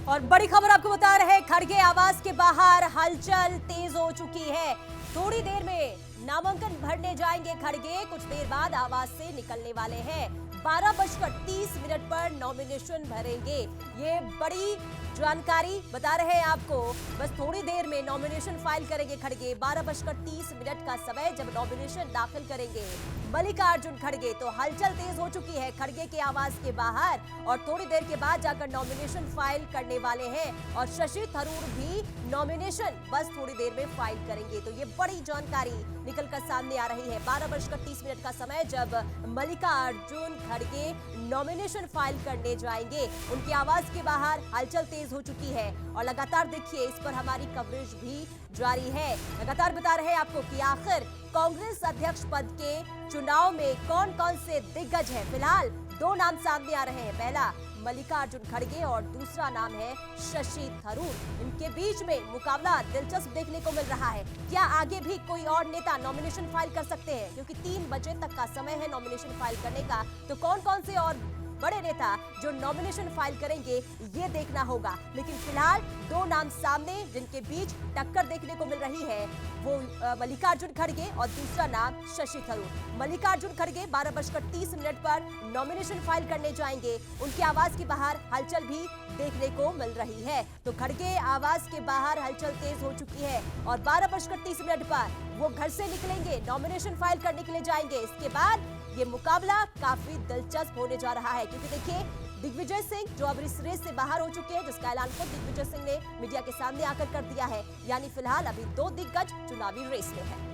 और बड़ी खबर आपको बता रहे हैं, खड़गे आवास के बाहर हलचल तेज हो चुकी है। थोड़ी देर में नामांकन भरने जाएंगे खड़गे, कुछ देर बाद आवास से निकलने वाले हैं। 12:30 पर नॉमिनेशन भरेंगे। ये बड़ी जानकारी बता रहे हैं आपको। बस थोड़ी देर में नॉमिनेशन फाइल करेंगे खड़गे। 12:30 का समय जब नॉमिनेशन दाखिल करेंगे मल्लिकार्जुन खड़गे, तो हलचल तेज हो चुकी है खड़गे के आवास के बाहर। और थोड़ी देर के बाद जाकर नॉमिनेशन फाइल करने वाले हैं। और शशि थरूर भी नॉमिनेशन बस थोड़ी देर में फाइल करेंगे। तो ये बड़ी जानकारी निकलकर सामने आ रही है। 12:30 का समय जब मल्लिकार्जुन खड़गे नॉमिनेशन फाइल करने जाएंगे। उनके आवास के बाहर हलचल तेज हो चुकी है। और लगातार देखिए, इस पर हमारी कवरेज भी जारी है। लगातार बता रहे हैं आपको कि आखिर कांग्रेस अध्यक्ष पद के चुनाव में कौन कौन से दिग्गज हैं। फिलहाल दो नाम सामने आ रहे हैं। पहला मल्लिकार्जुन खड़गे और दूसरा नाम है शशि थरूर। इनके बीच में मुकाबला दिलचस्प देखने को मिल रहा है। क्या आगे भी कोई और नेता नॉमिनेशन फाइल कर सकते हैं, क्योंकि 3 बजे तक का समय है नॉमिनेशन फाइल करने का। तो कौन कौन से और बड़े नेता जो नॉमिनेशन फाइल करेंगे ये देखना होगा। लेकिन फिलहाल दो नाम सामने जिनके बीच टक्कर देखने को मिल रही है, वो मल्लिकार्जुन खड़गे और दूसरा नाम शशि थरूर। मल्लिकार्जुन खड़गे 12:30 पर नॉमिनेशन फाइल करने जाएंगे। उनके आवास के बाहर हलचल भी देखने को मिल रही है। तो खड़गे आवास के बाहर हलचल तेज हो चुकी है और 12:30 पर वो घर से निकलेंगे, नॉमिनेशन फाइल करने के लिए जाएंगे। इसके बाद ये मुकाबला काफी दिलचस्प होने जा रहा है, क्योंकि देखिए दिग्विजय सिंह जो अब इस रेस से बाहर हो चुके हैं, जिसका ऐलान खुद दिग्विजय सिंह ने मीडिया के सामने आकर कर दिया है। यानी फिलहाल अभी 2 दिग्गज चुनावी रेस में है।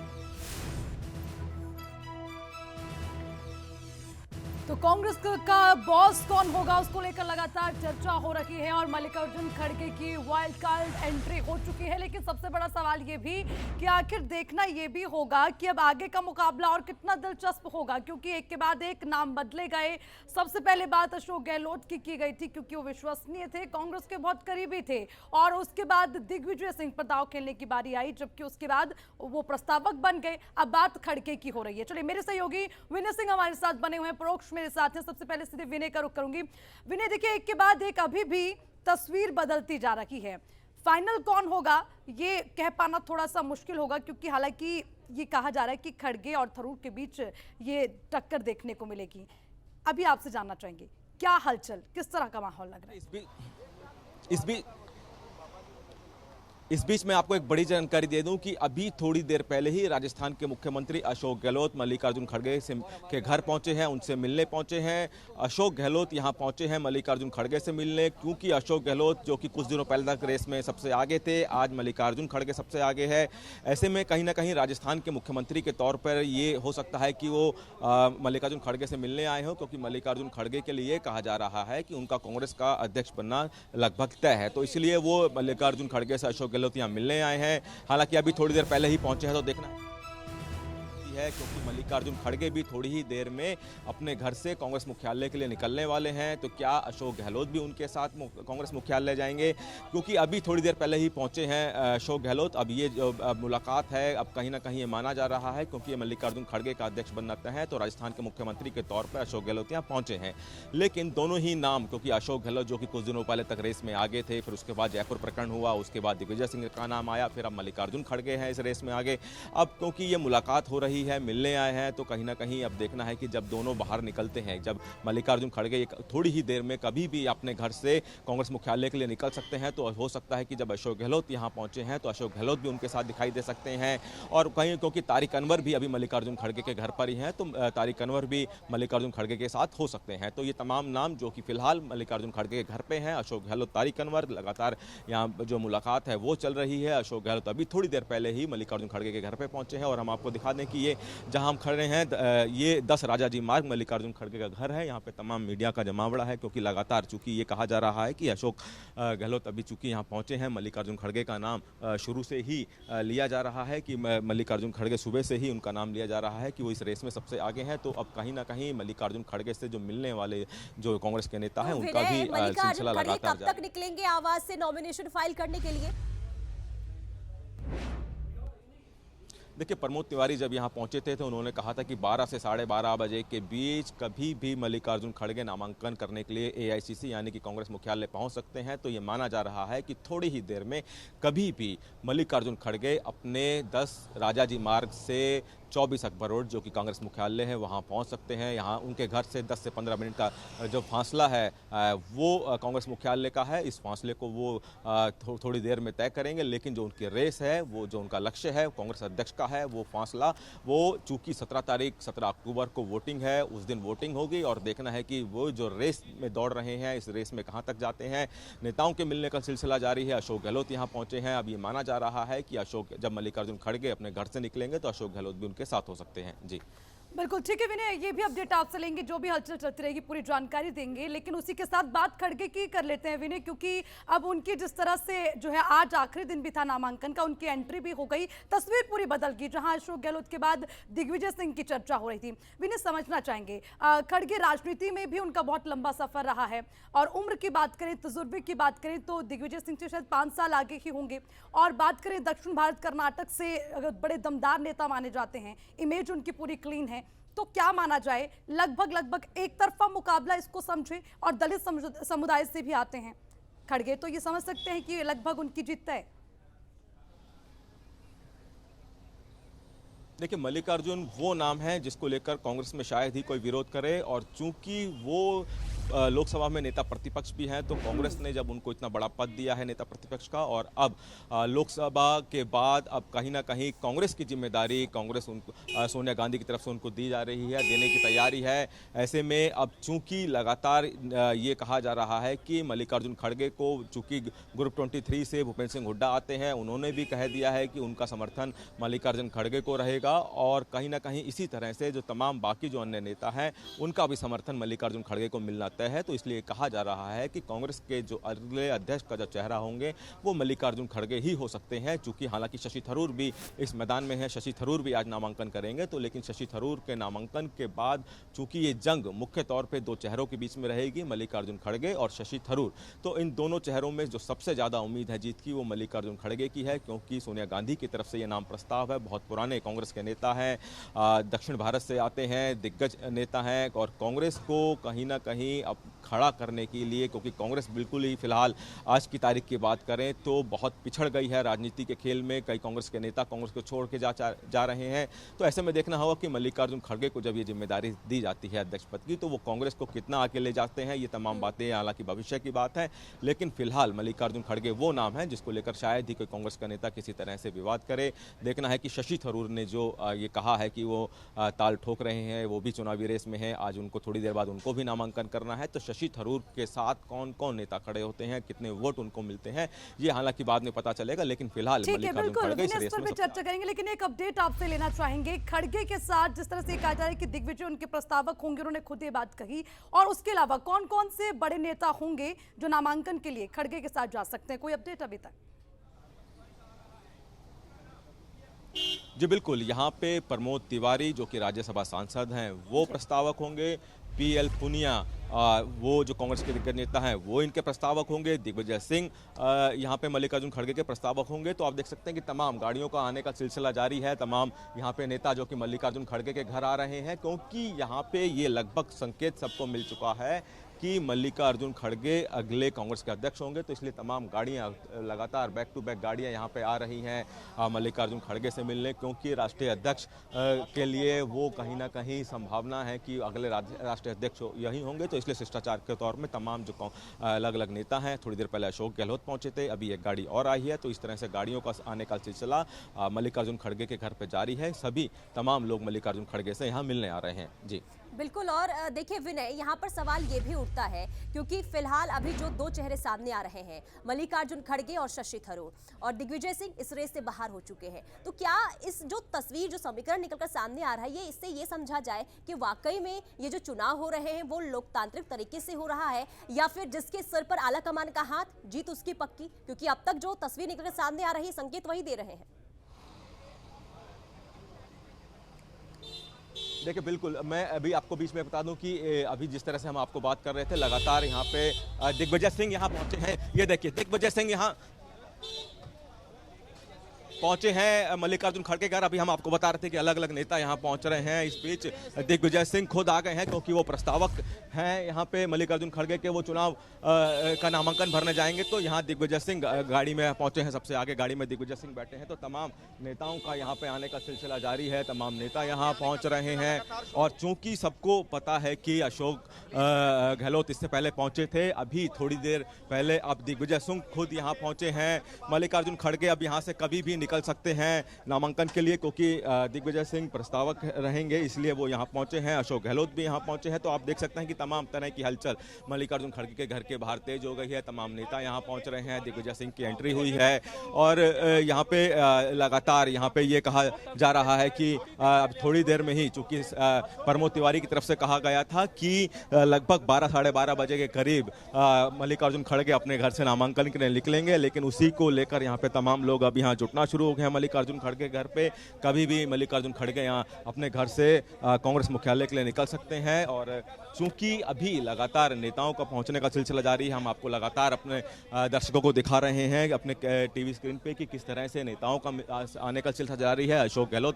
तो कांग्रेस का बॉस कौन होगा, उसको लेकर लगातार चर्चा हो रही है। और मल्लिकार्जुन खड़गे की वाइल्ड कार्ड एंट्री हो चुकी है। लेकिन सबसे बड़ा सवाल ये भी कि आखिर देखना ये भी होगा कि अब आगे का मुकाबला और कितना दिलचस्प होगा, क्योंकि एक के बाद एक नाम बदले गए। सबसे पहले बात अशोक गहलोत की गई थी, क्योंकि वो विश्वसनीय थे, कांग्रेस के बहुत करीबी थे। और उसके बाद दिग्विजय सिंह पर दांव खेलने की बारी आई, जबकि उसके बाद वो प्रस्तावक बन गए। अब बात खड़गे की हो रही है। चलिए, मेरे सहयोगी विनय सिंह हमारे साथ बने हुए हैं, परोक्ष मेरे साथ हैं। सबसे पहले सीधे विनय का रुख करूंगी। विनय, देखिए, एक के बाद एक अभी भी तस्वीर बदलती जा रही है। फाइनल कौन होगा ये कह पाना थोड़ा सा मुश्किल होगा, क्योंकि हालांकि ये कहा जा रहा है कि खड़गे और थरूर के बीच ये टक्कर देखने को मिलेगी। अभी आपसे जानना चाहेंगे, क्या हलचल, किस तरह का माहौल लग रहा है? इस बीच मैं आपको एक बड़ी जानकारी दे दूं कि अभी थोड़ी देर पहले ही राजस्थान के मुख्यमंत्री अशोक गहलोत मल्लिकार्जुन खड़गे के घर पहुंचे हैं, उनसे मिलने पहुंचे हैं। अशोक गहलोत यहां पहुंचे हैं मल्लिकार्जुन खड़गे से मिलने, क्योंकि अशोक गहलोत जो कि कुछ दिनों पहले तक रेस में सबसे आगे थे, आज मल्लिकार्जुन खड़गे सबसे आगे है। ऐसे में कहीं ना कहीं राजस्थान के मुख्यमंत्री के तौर पर ये हो सकता है कि वो मल्लिकार्जुन खड़गे से मिलने आए हों, क्योंकि मल्लिकार्जुन खड़गे के लिए कहा जा रहा है कि उनका कांग्रेस का अध्यक्ष बनना लगभग तय है। तो इसलिए वो मल्लिकार्जुन खड़गे से अशोक यहाँ मिलने आए हैं। हालांकि अभी थोड़ी देर पहले ही पहुंचे हैं, तो देखना है, क्योंकि मल्लिकार्जुन खड़गे भी थोड़ी ही देर में अपने घर से कांग्रेस मुख्यालय के लिए निकलने वाले हैं। तो क्या अशोक गहलोत भी उनके साथ कांग्रेस मुख्यालय जाएंगे, क्योंकि अभी थोड़ी देर पहले ही पहुंचे हैं अशोक गहलोत। अब ये जो मुलाकात है, अब कहीं ना कहीं ये माना जा रहा है, क्योंकि ये मल्लिकार्जुन खड़गे का अध्यक्ष बनना तय है, तो राजस्थान के मुख्यमंत्री के तौर पर अशोक गहलोत यहाँ पहुंचे हैं। लेकिन दोनों ही नाम, क्योंकि अशोक गहलोत जो कि कुछ दिनों पहले तक रेस में आगे थे, फिर उसके बाद जयपुर प्रकरण हुआ, उसके बाद दिग्विजय सिंह का नाम आया, फिर अब मल्लिकार्जुन खड़गे हैं इस रेस में आगे। अब क्योंकि ये मुलाकात हो रही है, मिलने आए हैं, तो कहीं ना कहीं अब देखना है कि जब दोनों बाहर निकलते हैं, जब मल्लिकार्जुन खड़गे थोड़ी ही देर में कभी भी अपने घर से कांग्रेस मुख्यालय के लिए निकल सकते हैं, तो हो सकता है कि जब अशोक गहलोत यहां पहुंचे हैं तो अशोक गहलोत भी उनके साथ दिखाई दे सकते हैं। और कहीं क्योंकि तारिक अनवर भी अभी मल्लिकार्जुन खड़गे के घर पर ही हैं, तो तारिक अनवर भी मल्लिकार्जुन खड़गे के साथ हो सकते हैं। तो ये तमाम नाम जो कि फिलहाल मल्लिकार्जुन खड़गे के घर पे हैं, अशोक गहलोत, तारिक अनवर, लगातार यहाँ जो मुलाकात है वो चल रही है। अशोक गहलोत अभी थोड़ी देर पहले ही मल्लिकार्जुन खड़गे के घर पे पहुंचे हैं। और हम आपको दिखा दें कि ये जहां हम खड़े हैं, ये 10 राजाजी मार्ग मल्लिकार्जुन खड़गे का घर है। यहाँ पे तमाम मीडिया का जमावड़ा है, क्योंकि लगातार चूंकि ये कहा जा रहा है कि अशोक गहलोत अभी चूंकि यहाँ पहुंचे हैं, मल्लिकार्जुन खड़गे का नाम शुरू से ही लिया जा रहा है कि मल्लिकार्जुन खड़गे सुबह से ही उनका नाम लिया जा रहा है कि वो इस रेस में सबसे आगे हैं। तो अब कहीं ना कहीं मल्लिकार्जुन खड़गे से जो मिलने वाले जो कांग्रेस के नेता हैं, उनका भी सिलसिला लगातार कब तक निकलेंगे आवाज से नॉमिनेशन फाइल करने के लिए? देखिए, प्रमोद तिवारी जब यहाँ पहुंचे थे तो उन्होंने कहा था कि 12 से 12:30 बजे के बीच कभी भी मल्लिकार्जुन खड़गे नामांकन करने के लिए एआईसीसी यानी कि कांग्रेस मुख्यालय पहुंच सकते हैं। तो ये माना जा रहा है कि थोड़ी ही देर में कभी भी मल्लिकार्जुन खड़गे अपने 10 राजाजी मार्ग से 24 अकबर रोड जो कि कांग्रेस मुख्यालय है वहां पहुंच सकते हैं। यहां उनके घर से 10 से 15 मिनट का जो फासला है वो कांग्रेस मुख्यालय का है। इस फासले को वो थोड़ी देर में तय करेंगे, लेकिन जो उनकी रेस है, वो जो उनका लक्ष्य है कांग्रेस अध्यक्ष का है, वो फासला वो चूंकि 17 अक्टूबर को वोटिंग है, उस दिन वोटिंग होगी और देखना है कि वो जो रेस में दौड़ रहे हैं इस रेस में कहां तक जाते हैं। नेताओं के मिलने का सिलसिला जारी है। अशोक गहलोत यहां पहुंचे हैं। अब ये माना जा रहा है कि जब मल्लिकार्जुन खड़गे अपने घर से निकलेंगे तो अशोक गहलोत भी के साथ हो सकते हैं। जी बिल्कुल ठीक है विनय, ये भी अपडेट आपसे लेंगे, जो भी हलचल चलती रहेगी पूरी जानकारी देंगे। लेकिन उसी के साथ बात खड़गे की कर लेते हैं विनय, क्योंकि अब उनकी जिस तरह से जो है आज आखिरी दिन भी था नामांकन का, उनकी एंट्री भी हो गई, तस्वीर पूरी बदल गई। जहां अशोक गहलोत के बाद दिग्विजय सिंह की चर्चा हो रही थी। विनय समझना चाहेंगे, खड़गे राजनीति में भी उनका बहुत लंबा सफर रहा है और उम्र की बात करें, तजुर्बे की बात करें तो दिग्विजय सिंह से शायद 5 साल आगे ही होंगे। और बात करें दक्षिण भारत कर्नाटक से बड़े दमदार नेता माने जाते हैं, इमेज उनकी पूरी क्लीन है। तो क्या माना जाए, लगभग एक तरफा मुकाबला इसको समझे, और दलित समुदाय से भी आते हैं खड़गे, तो ये समझ सकते हैं कि लगभग उनकी जीत है। देखिए, मल्लिकार्जुन वो नाम है जिसको लेकर कांग्रेस में शायद ही कोई विरोध करे, और चूंकि वो लोकसभा में नेता प्रतिपक्ष भी हैं तो कांग्रेस ने जब उनको इतना बड़ा पद दिया है नेता प्रतिपक्ष का, और अब लोकसभा के बाद अब कहीं ना कहीं कांग्रेस की जिम्मेदारी कांग्रेस उनको सोनिया गांधी की तरफ से उनको दी जा रही है, देने की तैयारी है। ऐसे में अब चूंकि लगातार ये कहा जा रहा है कि मल्लिकार्जुन खड़गे को, चूंकि ग्रुप 23 से भूपेंद्र सिंह हुड्डा आते हैं, उन्होंने भी कह दिया है कि उनका समर्थन मल्लिकार्जुन खड़गे को रहेगा, और कहीं ना कहीं इसी तरह से जो तमाम बाकी जो अन्य नेता हैं उनका भी समर्थन मल्लिकार्जुन खड़गे को मिलना तय है। तो इसलिए कहा जा रहा है कि कांग्रेस के जो अगले अध्यक्ष का जो चेहरा होंगे वो मल्लिकार्जुन खड़गे ही हो सकते हैं। चूंकि हालांकि शशि थरूर भी इस मैदान में है, शशि थरूर भी आज नामांकन करेंगे, तो लेकिन शशि थरूर के नामांकन के बाद चूंकि ये जंग मुख्य तौर पे 2 चेहरों के बीच में रहेगी, मल्लिकार्जुन खड़गे और शशि थरूर, तो इन दोनों चेहरों में जो सबसे ज्यादा उम्मीद है जीत की वो मल्लिकार्जुन खड़गे की है, क्योंकि सोनिया गांधी की तरफ से ये नाम प्रस्ताव है। बहुत पुराने कांग्रेस के नेता हैं, दक्षिण भारत से आते हैं, दिग्गज नेता हैं, और कांग्रेस को कहीं ना कहीं अब खड़ा करने के लिए, क्योंकि कांग्रेस बिल्कुल ही फिलहाल आज की तारीख की बात करें तो बहुत पिछड़ गई है राजनीति के खेल में। कई कांग्रेस के नेता कांग्रेस को छोड़ के जा रहे हैं। तो ऐसे में देखना होगा कि मल्लिकार्जुन खड़गे को जब ये जिम्मेदारी दी जाती है अध्यक्ष पद की, तो वो कांग्रेस को कितना आगे ले जाते हैं, ये तमाम बातें हालांकि भविष्य की बात है। लेकिन फिलहाल मल्लिकार्जुन खड़गे वो नाम है जिसको लेकर शायद ही कोई कांग्रेस का नेता किसी तरह से विवाद करे। देखना है कि शशि थरूर ने जो ये कहा है कि वो ताल ठोक रहे हैं, वो भी चुनावी रेस में है, आज उनको थोड़ी देर बाद उनको भी नामांकन करना है। तो शशि थरूर के साथ कौन कौन नेता खड़े होते हैं, कितने वोट उनको मिलते हैं, ये हालांकि बाद में पता चलेगा। लेकिन फिलहाल मल्लिकार्जुन खड़गे इस रेस में चर्चा करेंगे। लेकिन एक अपडेट आपसे लेना चाहेंगे, खड़गे के साथ जिस तरह से कहा जा रहा है कि दिग्विजय उनके प्रस्तावक होंगे, उन्होंने खुद ये बात कही, और उसके अलावा कौन कौन से बड़े नेता होंगे जो नामांकन के लिए खड़गे के साथ जा सकते हैं, कोई अपडेट अभी तक? जी बिल्कुल, यहाँ पे प्रमोद तिवारी जो कि राज्यसभा सांसद हैं वो प्रस्तावक होंगे, पीएल पुनिया वो जो कांग्रेस के दिग्गज नेता हैं वो इनके प्रस्तावक होंगे, दिग्विजय सिंह यहाँ पे मल्लिकार्जुन खड़गे के प्रस्तावक होंगे। तो आप देख सकते हैं कि तमाम गाड़ियों का आने का सिलसिला जारी है, तमाम यहाँ पे नेता जो कि मल्लिकार्जुन खड़गे के घर आ रहे हैं, क्योंकि यहाँ पे ये लगभग संकेत सबको मिल चुका है कि मल्लिकार्जुन खड़गे अगले कांग्रेस के अध्यक्ष होंगे। तो इसलिए तमाम गाड़ियां लगातार बैक टू बैक गाड़ियां यहां पे आ रही हैं मल्लिकार्जुन खड़गे से मिलने, क्योंकि राष्ट्रीय अध्यक्ष के लिए वो कहीं ना कहीं संभावना है कि अगले राष्ट्रीय अध्यक्ष यही होंगे। तो इसलिए शिष्टाचार के तौर में तमाम जो अलग अलग नेता हैं, थोड़ी देर पहले अशोक गहलोत पहुंचे थे, अभी एक गाड़ी और आई है। तो इस तरह से गाड़ियों का आने का सिलसिला मल्लिकार्जुन खड़गे के घर पर जारी है। सभी तमाम लोग मल्लिकार्जुन खड़गे से यहाँ मिलने आ रहे हैं। जी बिल्कुल। और देखिए विनय, यहाँ पर सवाल ये भी उठता है क्योंकि फिलहाल अभी जो 2 चेहरे सामने आ रहे हैं, मल्लिकार्जुन खड़गे और शशि थरूर, और दिग्विजय सिंह इस रेस से बाहर हो चुके हैं। तो क्या इस जो तस्वीर, जो समीकरण निकलकर सामने आ रहा है, ये इससे ये समझा जाए कि वाकई में ये जो चुनाव हो रहे हैं वो लोकतांत्रिक तरीके से हो रहा है, या फिर जिसके सिर पर आला कमान का हाथ, जीत उसकी पक्की? क्योंकि अब तक जो तस्वीर निकलकर सामने आ रही है संकेत वही दे रहे हैं। देखिए बिल्कुल, मैं अभी आपको बीच में बता दूं कि अभी जिस तरह से हम आपको बात कर रहे थे, लगातार यहाँ पे दिग्विजय सिंह यहाँ पहुंचे हैं। ये देखिए दिग्विजय सिंह यहाँ पहुंचे हैं मल्लिकार्जुन खड़गे घर। अभी हम आपको बता रहे थे कि अलग अलग नेता यहां पहुंच रहे हैं। इस बीच दिग्विजय सिंह खुद आ गए हैं क्योंकि वो प्रस्तावक हैं यहाँ पे मल्लिकार्जुन खड़गे के। वो चुनाव का नामांकन भरने जाएंगे तो यहाँ दिग्विजय सिंह गाड़ी में पहुंचे हैं। सबसे आगे गाड़ी में दिग्विजय सिंह बैठे हैं। तो तमाम नेताओं का यहाँ पे आने का सिलसिला जारी है। तमाम नेता यहाँ पहुंच रहे हैं और चूंकि सबको पता है कि अशोक गहलोत इससे पहले पहुंचे थे, अभी थोड़ी देर पहले अब दिग्विजय सिंह खुद यहाँ पहुंचे हैं। मल्लिकार्जुन खड़गे अब यहाँ से कभी भी निकल सकते हैं नामांकन के लिए क्योंकि दिग्विजय सिंह प्रस्तावक रहेंगे, इसलिए वो यहाँ पहुंचे हैं। अशोक गहलोत भी यहाँ पहुंचे हैं। तो आप देख सकते हैं कि तमाम तरह की हलचल मल्लिकार्जुन खड़गे के घर के बाहर तेज हो गई है। तमाम नेता यहाँ पहुंच रहे हैं। दिग्विजय सिंह की एंट्री हुई है और यहाँ पे लगातार यहाँ पे ये कहा जा रहा है कि अब थोड़ी देर में ही, चूंकि प्रमोद तिवारी की तरफ से कहा गया था कि लगभग 12 साढ़े 12 बजे के करीब मल्लिकार्जुन खड़गे अपने घर से नामांकन के लिए निकलेंगे, लेकिन उसी को लेकर यहाँ पे तमाम लोग अब यहाँ जुटना शुरू हो गए हैं मल्लिकार्जुन खड़गे घर पे। कभी भी मल्लिकार्जुन खड़गे यहाँ अपने घर से कांग्रेस मुख्यालय के लिए निकल सकते हैं। और चूंकि अभी लगातार नेताओं का पहुंचने का सिलसिला जारी है, हम आपको लगातार अपने दर्शकों को दिखा रहे हैं अपने टीवी स्क्रीन पे कि किस तरह से नेताओं का आने का सिलसिला जारी है। अशोक गहलोत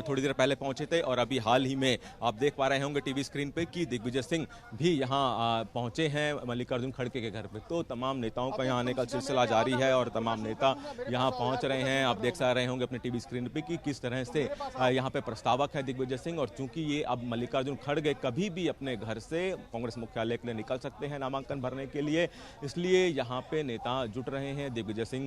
थोड़ी देर पहले पहुंचे थे और अभी हाल ही में आप देख पा रहे होंगे टीवी स्क्रीन पे कि दिग्विजय सिंह भी यहाँ पहुंचे हैं मल्लिकार्जुन खड़गे के घर पे। तो तमाम नेताओं का यहाँ आने का सिलसिला जारी है और तमाम नेता यहाँ पहुंच रहे हैं। आप देख रहे होंगे अपने टीवी स्क्रीन पे कि किस तरह से यहाँ पे प्रस्तावक है दिग्विजय सिंह। और चूंकि ये अब मल्लिकार्जुन खड़गे कभी भी अपने घर से कांग्रेस मुख्यालय के लिए निकल सकते हैं नामांकन भरने के लिए, इसलिए यहाँ पे नेता जुट रहे हैं। दिग्विजय सिंह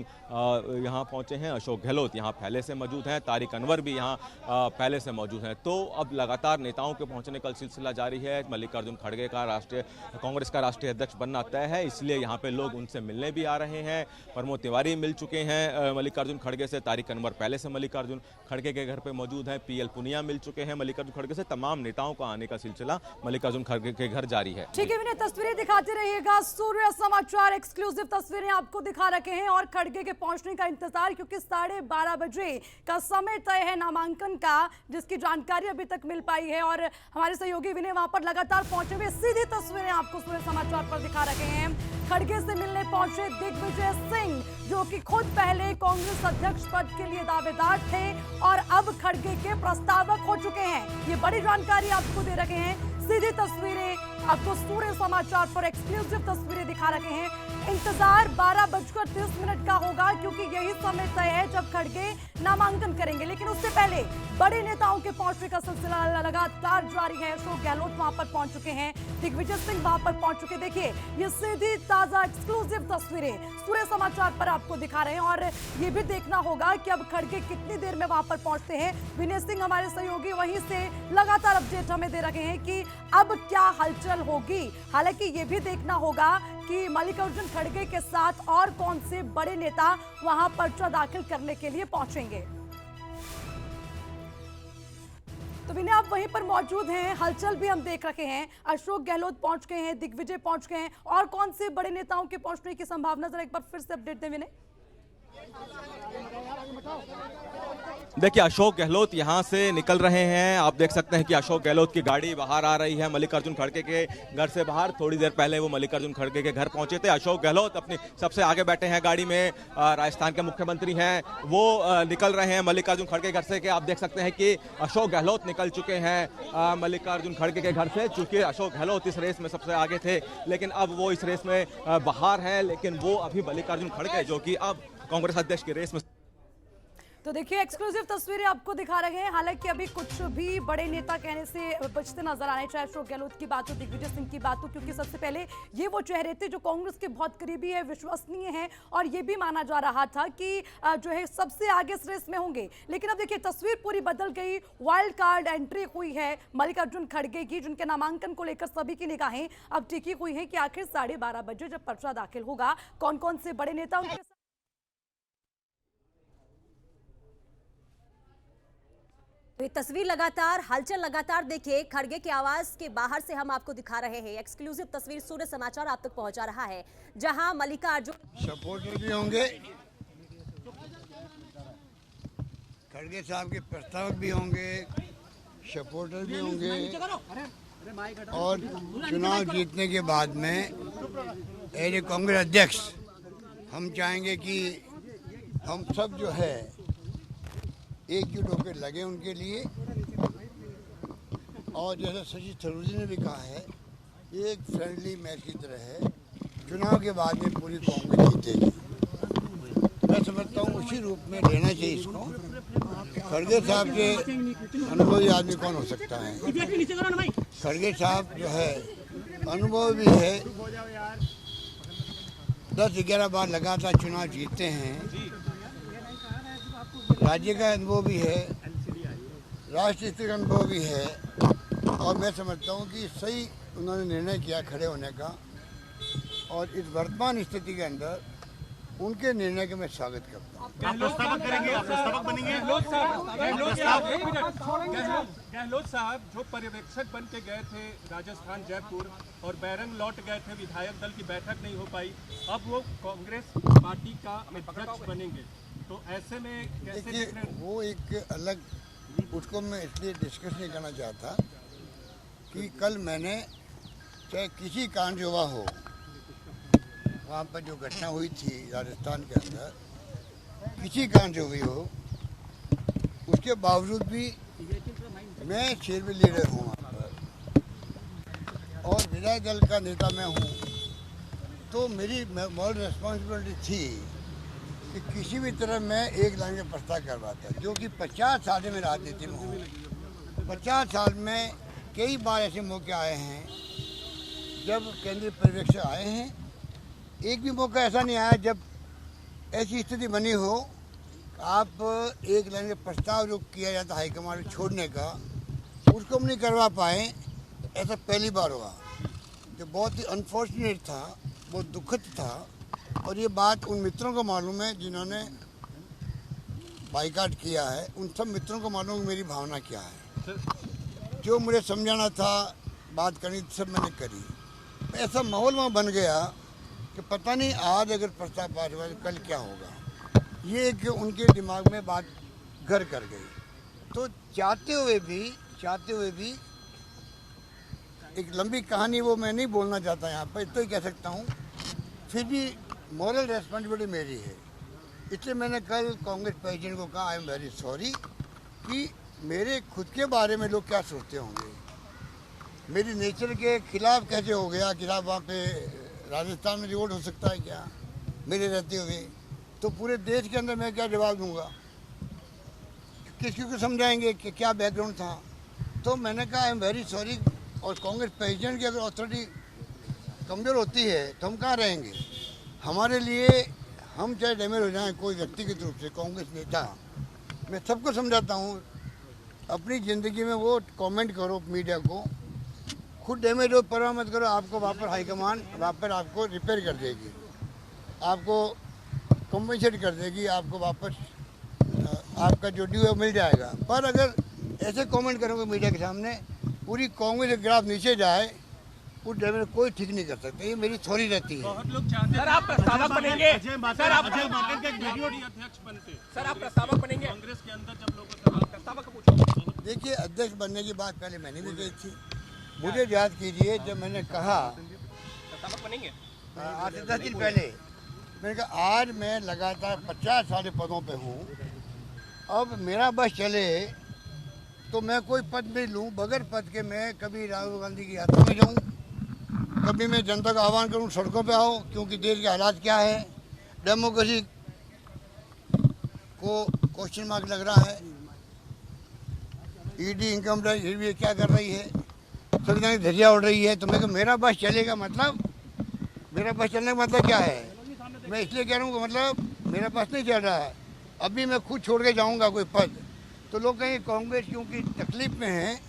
यहाँ पहुंचे हैं। अशोक गहलोत यहाँ पहले से मौजूद हैं। तारिक अनवर भी यहाँ पहले से मौजूद हैं। तो अब लगातार नेताओं के पहुंचने का सिलसिला जारी है। मल्लिकार्जुन खड़गे का कांग्रेस का राष्ट्रीय अध्यक्ष बनना तय है, इसलिए यहाँ पे लोग उनसे मिलने भी आ रहे हैं। प्रमोद तिवारी मिल चुके हैं मल्लिकार्जुन खड़गे से। तारिक अनवर पहले से मल्लिकार्जुन खड़गे के घर पे मौजूद हैं। PL पुनिया मिल चुके हैं मल्लिकार्जुन खड़गे से। तमाम नेताओं का आने का सिलसिला मल्लिकार्जुन खड़गे के घर जारी है। ठीक है, विनय तस्वीरें दिखाते रहिएगा। सूर्य समाचार एक्सक्लूसिव तस्वीरें आपको दिखा रखे हैं और खड़गे के पहुंचने का इंतजार, क्योंकि 12:30 बजे का समय तय है नामांकन का, जिसकी जानकारी अभी तक मिल पाई है। और हमारे सहयोगी विनय वहां पर लगातार पहुंचे हुए सीधी तस्वीरें आपको सूर्य समाचार पर दिखा रखे हैं। खड़गे से मिलने पहुंचे दिग्विजय सिंह, जो कि खुद पहले कांग्रेस अध्यक्ष पद के लिए दावेदार थे और अब खड़गे के प्रस्तावक हो चुके हैं। ये बड़ी जानकारी आपको दे रखे हैं। सीधी तस्वीरें आपको सूर्य समाचार पर एक्सक्लूसिव तस्वीरें दिखा रखे हैं। इंतजार 12:30 का होगा, क्योंकि यही समय तय है जब खड़गे नामांकन करेंगे। लेकिन उससे पहले बड़े नेताओं के पहुंचने का सिलसिला लगातार जारी है। अशोक गहलोत वहां पर पहुंच चुके हैं, दिग्विजय सिंह वहां पर पहुंच चुके। देखिए, ये सीधी ताजा एक्सक्लूसिव तस्वीरें सूर्य समाचार पर आपको दिखा रहे हैं। और ये भी देखना होगा कि अब खड़गे कितनी देर में वहां पर पहुंचते हैं। विनय सिंह हमारे सहयोगी वहीं से लगातार अपडेट हमें दे रहे हैं कि अब क्या हलचल होगी। हालांकि ये भी देखना होगा कि मल्लिकार्जुन खड़गे के साथ और कौन से बड़े नेता वहां पर्चा दाखिल करने के लिए पहुंचेंगे। तो विनय, आप वहीं पर मौजूद हैं, हलचल भी हम देख रखे हैं। अशोक गहलोत पहुंच गए हैं, दिग्विजय पहुंच गए हैं, और कौन से बड़े नेताओं के पहुंचने की संभावना, जरा एक बार फिर से अपडेट दें विनय। देखिए, अशोक गहलोत यहां से निकल रहे हैं। आप देख सकते हैं कि अशोक गहलोत की गाड़ी बाहर आ रही है मल्लिकार्जुन खड़गे के घर से बाहर। थोड़ी देर पहले वो मल्लिकार्जुन खड़गे के घर पहुंचे थे। अशोक गहलोत अपनी सबसे आगे बैठे हैं गाड़ी में। राजस्थान के मुख्यमंत्री हैं, वो निकल रहे हैं मल्लिकार्जुन खड़गे घर से। कि आप देख सकते हैं कि अशोक गहलोत निकल चुके हैं मल्लिकार्जुन खड़गे के घर से। चूंकि अशोक गहलोत इस रेस में सबसे आगे थे, लेकिन अब वो इस रेस में बाहर हैं। लेकिन वो अभी मल्लिकार्जुन खड़गे, जो कि अब कांग्रेस अध्यक्ष की रेस में। तो देखिए, एक्सक्लूसिव तस्वीरें आपको दिखा रहे हैं। हालांकि अभी कुछ भी बड़े नेता कहने से बचते नजर आने, चाहे अशोक गहलोत की बात हो, दिग्विजय सिंह की बात हो, क्योंकि सबसे पहले ये वो चेहरे थे जो कांग्रेस के बहुत करीबी है, विश्वसनीय है, और ये भी माना जा रहा था कि जो है सबसे आगे इस रेस में होंगे। लेकिन अब देखिए, तस्वीर पूरी बदल गई। वाइल्ड कार्ड एंट्री हुई है मल्लिकार्जुन खड़गे की, जिनके नामांकन को लेकर सभी की निगाहें अब टिकी हुई है कि आखिर 12:30 बजे जब पर्चा दाखिल होगा, कौन कौन से बड़े नेता उनके। तो ये तस्वीर लगातार, हलचल लगातार देखिए। खड़गे की आवाज के बाहर से हम आपको दिखा रहे हैं। एक्सक्लूसिव तस्वीर सूर्य समाचार आप तक पहुंचा रहा है, जहां मल्लिकार्जुन सपोर्टर भी होंगे, खड़गे साहब के प्रस्तावक भी होंगे, सपोर्टर भी होंगे, और चुनाव जीतने के बाद में एज ए कांग्रेस अध्यक्ष हम चाहेंगे कि हम सब जो है एकजुट होकर लगे उनके लिए। और जैसा शशि थरूर जी ने भी कहा है, ये एक फ्रेंडली मैच की तरह है। चुनाव के बाद में पूरी कांग्रेस जीतेगी। मैं समझता हूँ उसी रूप में लेना चाहिए इसको। खड़गे साहब के अनुभवी आदमी कौन हो सकता है? खड़गे साहब जो है अनुभव भी है, 10-11 बार लगातार चुनाव जीते हैं, राज्य का अनुभव भी है, राष्ट्रीय स्तर का अनुभव भी है। और मैं समझता हूँ कि सही उन्होंने निर्णय किया खड़े होने का। और इस वर्तमान स्थिति के अंदर उनके निर्णय का मैं स्वागत करता हूँ। गहलोत करेंगे, आप प्रस्तावक बनेंगे। गहलोत साहब जो पर्यवेक्षक बन के गए थे राजस्थान जयपुर और बैरंग लौट गए थे, विधायक दल की बैठक नहीं हो पाई, अब वो कांग्रेस पार्टी का अध्यक्ष बनेंगे, तो ऐसे में कैसे देख रहे हैं? वो एक अलग, उसको मैं इसलिए डिस्कस नहीं करना चाहता कि कल मैंने चाहे किसी कारण जो हुआ हो, वहाँ पर जो घटना हुई थी राजस्थान के अंदर, किसी कारण जो हुई हो, उसके बावजूद भी मैं शेरवी लीडर हूँ वहाँ पर और विधायक दल का नेता मैं हूँ। तो मेरी मॉरल रिस्पॉन्सिबिलिटी थी कि किसी भी तरह मैं एक लाइन का प्रस्ताव करवाता, जो कि 50 साल में राजनीति में हूँ। 50 साल में कई बार ऐसे मौके आए हैं जब केंद्रीय पर्यवेक्षक आए हैं। एक भी मौका ऐसा नहीं आया जब ऐसी स्थिति बनी हो, आप एक लाइन का प्रस्ताव जो किया जाता हाईकमान छोड़ने का, उसको हम नहीं करवा पाए। ऐसा पहली बार हुआ, जो बहुत ही अनफॉर्चुनेट था, बहुत दुखद था। और ये बात उन मित्रों को मालूम है जिन्होंने बाइकाट किया है, उन सब मित्रों को मालूम है मेरी भावना क्या है। जो मुझे समझाना था, बात करनी थी, सब मैंने करी। ऐसा माहौल वहाँ बन गया कि पता नहीं आज अगर प्रस्ताव पास हुआ तो कल क्या होगा। ये एक उनके दिमाग में बात घर कर गई। तो चाहते हुए भी एक लंबी कहानी वो मैं नहीं बोलना चाहता यहाँ पर, इतना ही कह सकता हूँ। फिर भी मॉरल रेस्पॉन्सिबिलिटी मेरी है, इसलिए मैंने कल कांग्रेस प्रेसिडेंट को कहा आई एम वेरी सॉरी कि मेरे खुद के बारे में लोग क्या सोचते होंगे, मेरी नेचर के खिलाफ कैसे हो गया। खिलाफ वहाँ पे राजस्थान में रिवोल्ट हो सकता है क्या मेरे रहते हुए? तो पूरे देश के अंदर मैं क्या जवाब दूंगा, किसी को समझाएंगे कि क्या बैकग्राउंड था। तो मैंने कहा आई एम वेरी सॉरी। और कांग्रेस प्रेसिडेंट की अगर अथॉरिटी कमज़ोर होती है तो हम कहाँ रहेंगे? हमारे लिए हम चाहे डैमेज हो जाएं कोई व्यक्तिगत रूप से, कांग्रेस नेता, मैं सबको समझाता हूँ अपनी ज़िंदगी में वो कमेंट करो मीडिया को, खुद डैमेज हो परवाह मत करो, आपको वहाँ पर हाईकमान वहाँ पर आपको रिपेयर कर देगी, आपको कम्पनसेट कर देगी, आपको वापस आपका जो ड्यू है मिल जाएगा। पर अगर ऐसे कमेंट करोगे मीडिया के सामने, पूरी कांग्रेस के ग्राफ नीचे जाए, उस डैमेज कोई ठीक नहीं कर सकते। ये मेरी थोड़ी रहती है। बहुत लोग चाहते हैं सर आप प्रस्तावक बनेंगे, सर आप के वीडियो अध्यक्ष बनते, सर आप प्रस्तावक बनेंगे कांग्रेस के अंदर जब लोगों से प्रस्तावक पूछो। देखिए, अध्यक्ष बनने की बात पहले मैंने भी कही थी, मुझे याद कीजिए जब मैंने कहा प्रस्तावक बनेंगे 8-10 दिन पहले, मैंने कहा आज मैं लगातार 50 साल पदों पे हूँ, अब मेरा बस चले तो मैं कोई पद नहीं लूँ, बगैर पद के मैं कभी राहुल गांधी की यात्रा में जाऊँ, कभी मैं जनता का आह्वान करूँ सड़कों पे आओ, क्योंकि देश के हालात क्या है, डेमोक्रेसी को क्वेश्चन मार्क लग रहा है, ईडी इनकम टैक्स ये क्या कर रही है, संविधान की धज्जियाँ उड़ रही है। तो मैं मेरा बस चलेगा मतलब, मेरा बस चलने का मतलब क्या है? मैं इसलिए कह रहा हूँ मतलब मेरा बस नहीं चल रहा है, अभी मैं खुद छोड़ के जाऊँगा कोई पद, तो लोग कहेंगे कांग्रेस क्योंकि तकलीफ में है,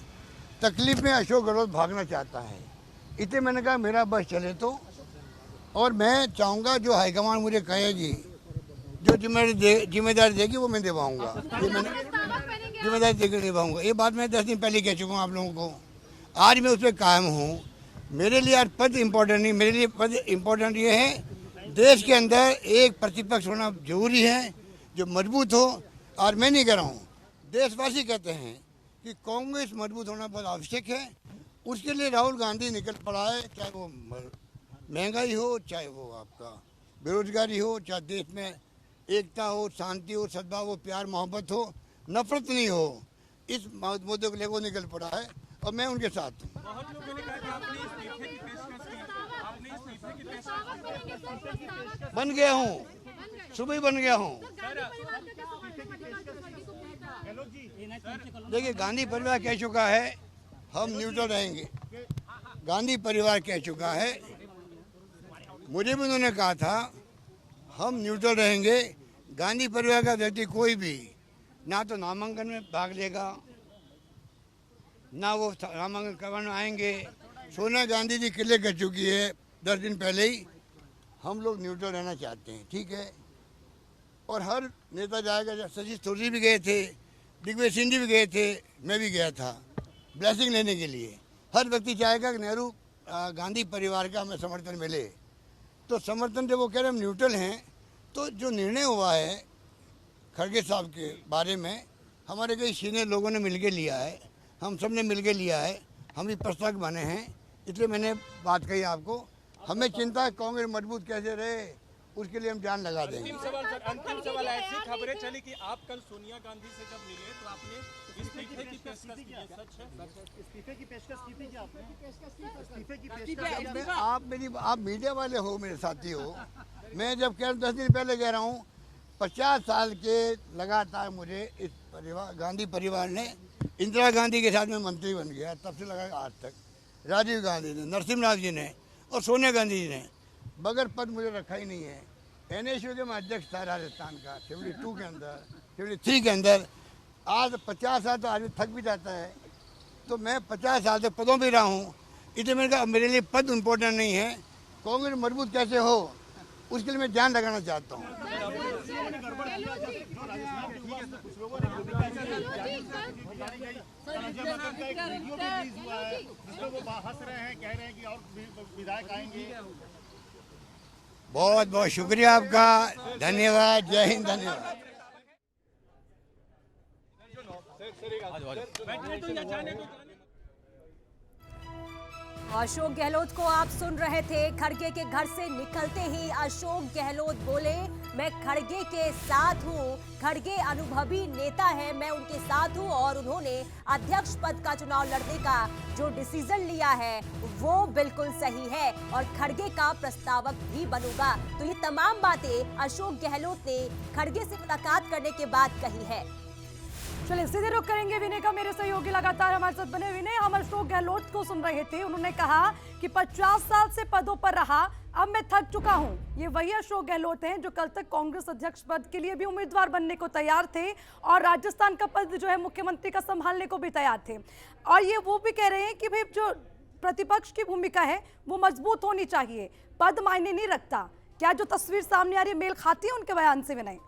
तकलीफ में अशोक गहलोत भागना चाहता है, इसलिए मैंने कहा मेरा बस चले तो। और मैं चाहूँगा जो हाईकमान मुझे कहेगी, जो जिम्मेदारी देगी वो मैं निभाऊंगा, ये मैंने जिम्मेदारी देकर निभाऊंगा। ये बात मैं 10 दिन पहले कह चुका हूँ आप लोगों को, आज मैं उस पर कायम हूँ। मेरे लिए आज पद इम्पोर्टेंट नहीं, मेरे लिए पद इम्पोर्टेंट ये है देश के अंदर एक प्रतिपक्ष होना जरूरी है जो मजबूत हो। और मैं नहीं कह रहा हूँ, देशवासी कहते हैं कि कांग्रेस मजबूत होना बहुत आवश्यक है। उसके लिए राहुल गांधी निकल पड़ा है, चाहे वो महंगाई हो, चाहे वो आपका बेरोजगारी हो, चाहे देश में एकता हो, शांति हो, सद्भाव हो, प्यार मोहब्बत हो, नफरत नहीं हो, इस मुद्दे को लेकर वो निकल पड़ा है और मैं उनके साथ हूँ। बहुत लोगों ने कहा कि आपने इस्तीफे की पेशकश की, आपने इस्तीफे की पेशकश की। बन गया हूँ, सुबह ही बन गया हूँ। देखिए, गांधी परिवार कह चुका है हम न्यूट्रल रहेंगे। गांधी परिवार कह चुका है, मुझे भी उन्होंने कहा था हम न्यूट्रल रहेंगे। गांधी परिवार का व्यक्ति कोई भी ना तो नामांकन में भाग लेगा, ना वो नामांकन करवाने आएंगे। सोनिया गांधी जी क्लियर कर चुकी है 10 दिन पहले ही, हम लोग न्यूट्रल रहना चाहते हैं, ठीक है। और हर नेता जाएगा, सतीश थोड़ी भी गए थे, दिग्विजय सिंह जी भी गए थे, मैं भी गया था ब्लेसिंग लेने के लिए। हर व्यक्ति चाहेगा कि नेहरू गांधी परिवार का हमें समर्थन मिले। तो समर्थन जब वो कह रहे हम न्यूट्रल हैं, तो जो निर्णय हुआ है खड़गे साहब के बारे में, हमारे कई सीनियर लोगों ने मिलके लिया है, हम सब ने मिलके लिया है, हम भी प्रस्तावक बने हैं, इसलिए मैंने बात कही आपको। हमें चिंता है कांग्रेस मजबूत कैसे रहे, उसके लिए हम जान लगा देंगे। अंतिम सवाल, ऐसी खबरें चली कि आप कल सोनिया गांधी से जब मिले तो आपने इस्तीफे की पेशकश की, सच है? इस्तीफे की पेशकश की थी क्या आपने? इस्तीफे की पेशकश आप मीडिया वाले हो, मेरे साथी हो। मैं जब कह 10 दिन पहले कह रहा हूँ, 50 साल के लगातार मुझे इस परिवार गांधी परिवार ने, इंदिरा गांधी के साथ में मंत्री बन गया, तब से लगा आज तक राजीव गांधी ने, नरसिम्हा जी ने और सोनिया गांधी जी ने बगैर पद मुझे रखा ही नहीं है। NSU के मैं अध्यक्ष था राजस्थान का 72 के अंदर, 73 के अंदर। आज 50 साल तो आदमी थक भी जाता है, तो मैं 50 साल से पदों पर रहा हूँ, इसलिए मैंने कहा मेरे लिए पद इम्पोर्टेंट नहीं है, कांग्रेस मजबूत कैसे हो उसके लिए मैं जान लगाना चाहता हूँ। बहुत बहुत शुक्रिया आपका, धन्यवाद, जय हिंद, धन्यवाद। अशोक गहलोत को आप सुन रहे थे। खड़गे के घर से निकलते ही अशोक गहलोत बोले, मैं खड़गे के साथ हूं। खड़गे अनुभवी नेता है, मैं उनके साथ हूं और उन्होंने अध्यक्ष पद का चुनाव लड़ने का जो डिसीजन लिया है वो बिल्कुल सही है और खड़गे का प्रस्तावक भी बनूंगा। तो ये तमाम बातें अशोक गहलोत ने खड़गे से मुलाकात करने के बाद कही है। चलिए सीधे रुक करेंगे विनय का, मेरे सहयोगी लगातार हमारे साथ बने। विनय, हम अशोक गहलोत को सुन रहे थे, उन्होंने कहा कि 50 साल से पदों पर रहा, अब मैं थक चुका हूं। ये वही अशोक गहलोत हैं जो कल तक कांग्रेस अध्यक्ष पद के लिए भी उम्मीदवार बनने को तैयार थे और राजस्थान का पद जो है मुख्यमंत्री का संभालने को भी तैयार थे। और ये वो भी कह रहे हैं कि भाई जो प्रतिपक्ष की भूमिका है वो मजबूत होनी चाहिए, पद मायने नहीं रखता। क्या जो तस्वीर सामने आ रही है मेल खाती है उनके बयान से विनय?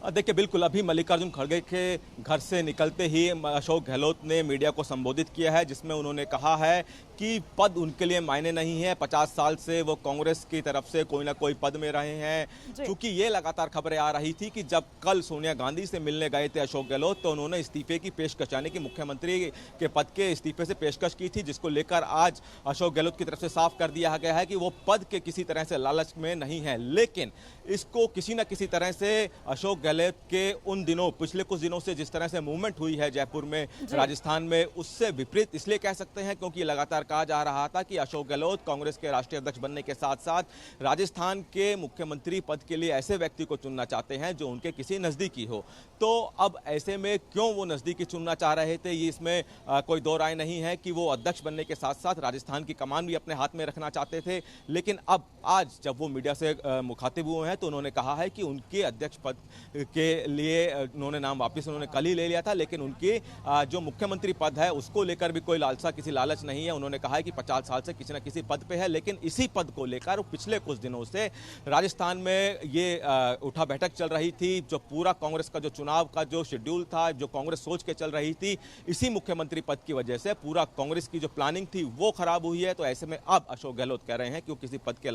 देखिए, बिल्कुल अभी मल्लिकार्जुन खड़गे के घर से निकलते ही अशोक गहलोत ने मीडिया को संबोधित किया है, जिसमें उन्होंने कहा है कि पद उनके लिए मायने नहीं है। 50 साल से वो कांग्रेस की तरफ से कोई ना कोई पद में रहे हैं। क्योंकि ये लगातार खबरें आ रही थी कि जब कल सोनिया गांधी से मिलने गए थे अशोक गहलोत, तो उन्होंने इस्तीफे की पेशकश, यानी कि मुख्यमंत्री के पद के इस्तीफे से पेशकश की थी, जिसको लेकर आज अशोक गहलोत की तरफ से साफ कर दिया गया है कि वो पद के किसी तरह से लालच में नहीं है। लेकिन इसको किसी न किसी तरह से अशोक गहलोत के उन दिनों, पिछले कुछ दिनों से जिस तरह से मूवमेंट हुई है जयपुर में, राजस्थान में, उससे विपरीत इसलिए कह सकते हैं क्योंकि लगातार कहा जा रहा था कि अशोक गहलोत कांग्रेस के राष्ट्रीय अध्यक्ष बनने के साथ साथ राजस्थान के मुख्यमंत्री पद के लिए ऐसे व्यक्ति को चुनना चाहते हैं जो उनके किसी नजदीकी हो। तो अब ऐसे में क्यों वो नजदीकी चुनना चाह रहे थे, ये इसमें कोई दो राय नहीं है कि वो अध्यक्ष बनने के साथ साथ राजस्थान की कमान भी अपने हाथ में रखना चाहते थे। लेकिन अब आज जब वो मीडिया से मुखातिब हुए हैं तो उन्होंने कहा है कि उनके अध्यक्ष पद के लिए उन्होंने नाम वापस उन्होंने कल ही ले लिया था, लेकिन उनके जो मुख्यमंत्री पद है उसको लेकर भी कोई लालसा, किसी लालच नहीं है। उन्होंने कहा है कि 50 साल से किसी न किसी पद पे है, लेकिन इसी पद को लेकर पिछले कुछ दिनों से राजस्थान में ये उठा बैठक चल रही थी। जो पूरा कांग्रेस का जो चुनाव का जो शेड्यूल था, जो कांग्रेस सोच के चल रही थी, इसी मुख्यमंत्री पद की वजह से पूरा कांग्रेस की जो प्लानिंग थी वो खराब हुई है। तो ऐसे में अब अशोक गहलोत कह रहे हैं कि वो किसी पद के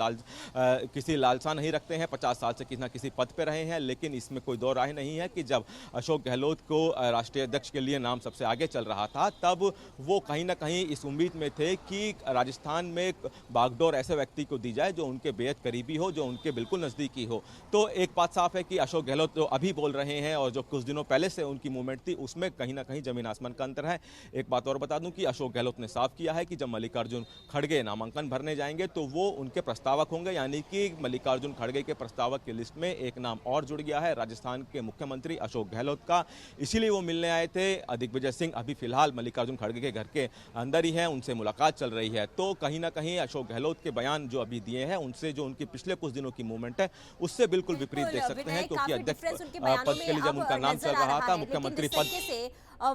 किसी लालसा नहीं रखते हैं, 50 साल से किसी न किसी पद पे रहे हैं। लेकिन इसमें कोई दो राय नहीं है कि जब अशोक गहलोत को राष्ट्रीय अध्यक्ष के लिए नाम सबसे आगे चल रहा था, तब वो कहीं ना कहीं इस उम्मीद में थे चाहिए कि राजस्थान में बागडोर ऐसे व्यक्ति को दी जाए जो उनके बेहद करीबी हो, जो उनके बिल्कुल नज़दीकी हो। तो एक बात साफ है कि अशोक गहलोत जो अभी बोल रहे हैं और जो कुछ दिनों पहले से उनकी मूवमेंट थी, उसमें कहीं ना कहीं जमीन आसमान का अंतर है। एक बात और बता दूं कि अशोक गहलोत ने साफ किया है कि जब मल्लिकार्जुन खड़गे नामांकन भरने जाएंगे तो वो उनके प्रस्तावक होंगे, यानी कि मल्लिकार्जुन खड़गे के प्रस्तावक की लिस्ट में एक नाम और जुड़ गया है, राजस्थान के मुख्यमंत्री अशोक गहलोत का। इसीलिए वो मिलने आए थे। दिग्विजय सिंह अभी फिलहाल मल्लिकार्जुन खड़गे के घर के अंदर ही हैं, उनसे मुलाकात चल रही है। तो कहीं ना कहीं अशोक गहलोत के बयान जो अभी दिए हैं, उनसे जो उनकी पिछले कुछ दिनों की मूवमेंट है उससे बिल्कुल विपरीत देख सकते हैं, क्योंकि अध्यक्ष पद के लिए जब उनका नाम चल रहा था, मुख्यमंत्री पद से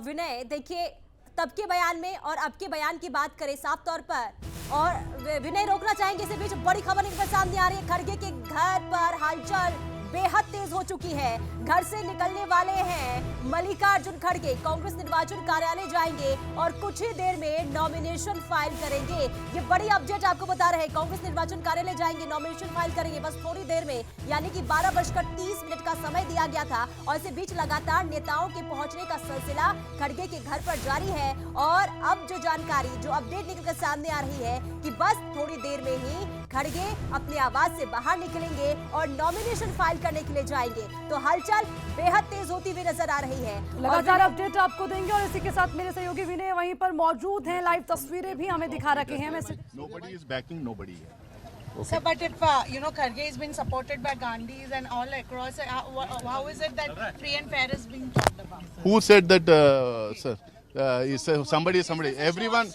विनय देखिए तब के बयान में और अब के बयान की बात करें साफ तौर पर, और विनय रोकना चाहेंगे इसी बीच बड़ी खबर निकल सामने आ रही है। खड़गे के घर पर हलचल बेहद तेज हो चुकी है। घर से निकलने वाले हैं मल्लिकार्जुन खड़गे, कांग्रेस निर्वाचन कार्यालय जाएंगे और कुछ ही देर में नॉमिनेशन फाइल करेंगे। ये बड़ी अपडेट आपको बता रहे हैं, कांग्रेस निर्वाचन कार्यालय जाएंगे, नॉमिनेशन फाइल करेंगे बस थोड़ी देर में, यानी कि 12:30 का समय दिया गया था। और इसी बीच लगातार नेताओं के पहुंचने का सिलसिला खड़गे के घर पर जारी है। और अब जो जानकारी, जो अपडेट निकलकर सामने आ रही है कि बस थोड़ी देर में ही खड़गे अपने आवास से बाहर निकलेंगे और नॉमिनेशन फाइल करने के लिए जाएंगे। तो हलचल बेहद तेज होती हुई नजर आ रही है। लगातार अपडेट आपको देंगे और इसी के साथ मेरे सहयोगी विनय वहीं पर मौजूद हैं, लाइव तस्वीरें भी हमें दिखा रखे हैं। Nobody is backing nobody. So, but if Kharge is being supported by Gandhis and all across, how is it that free and fair is being talked about? Who said that, sir? Somebody. Everyone.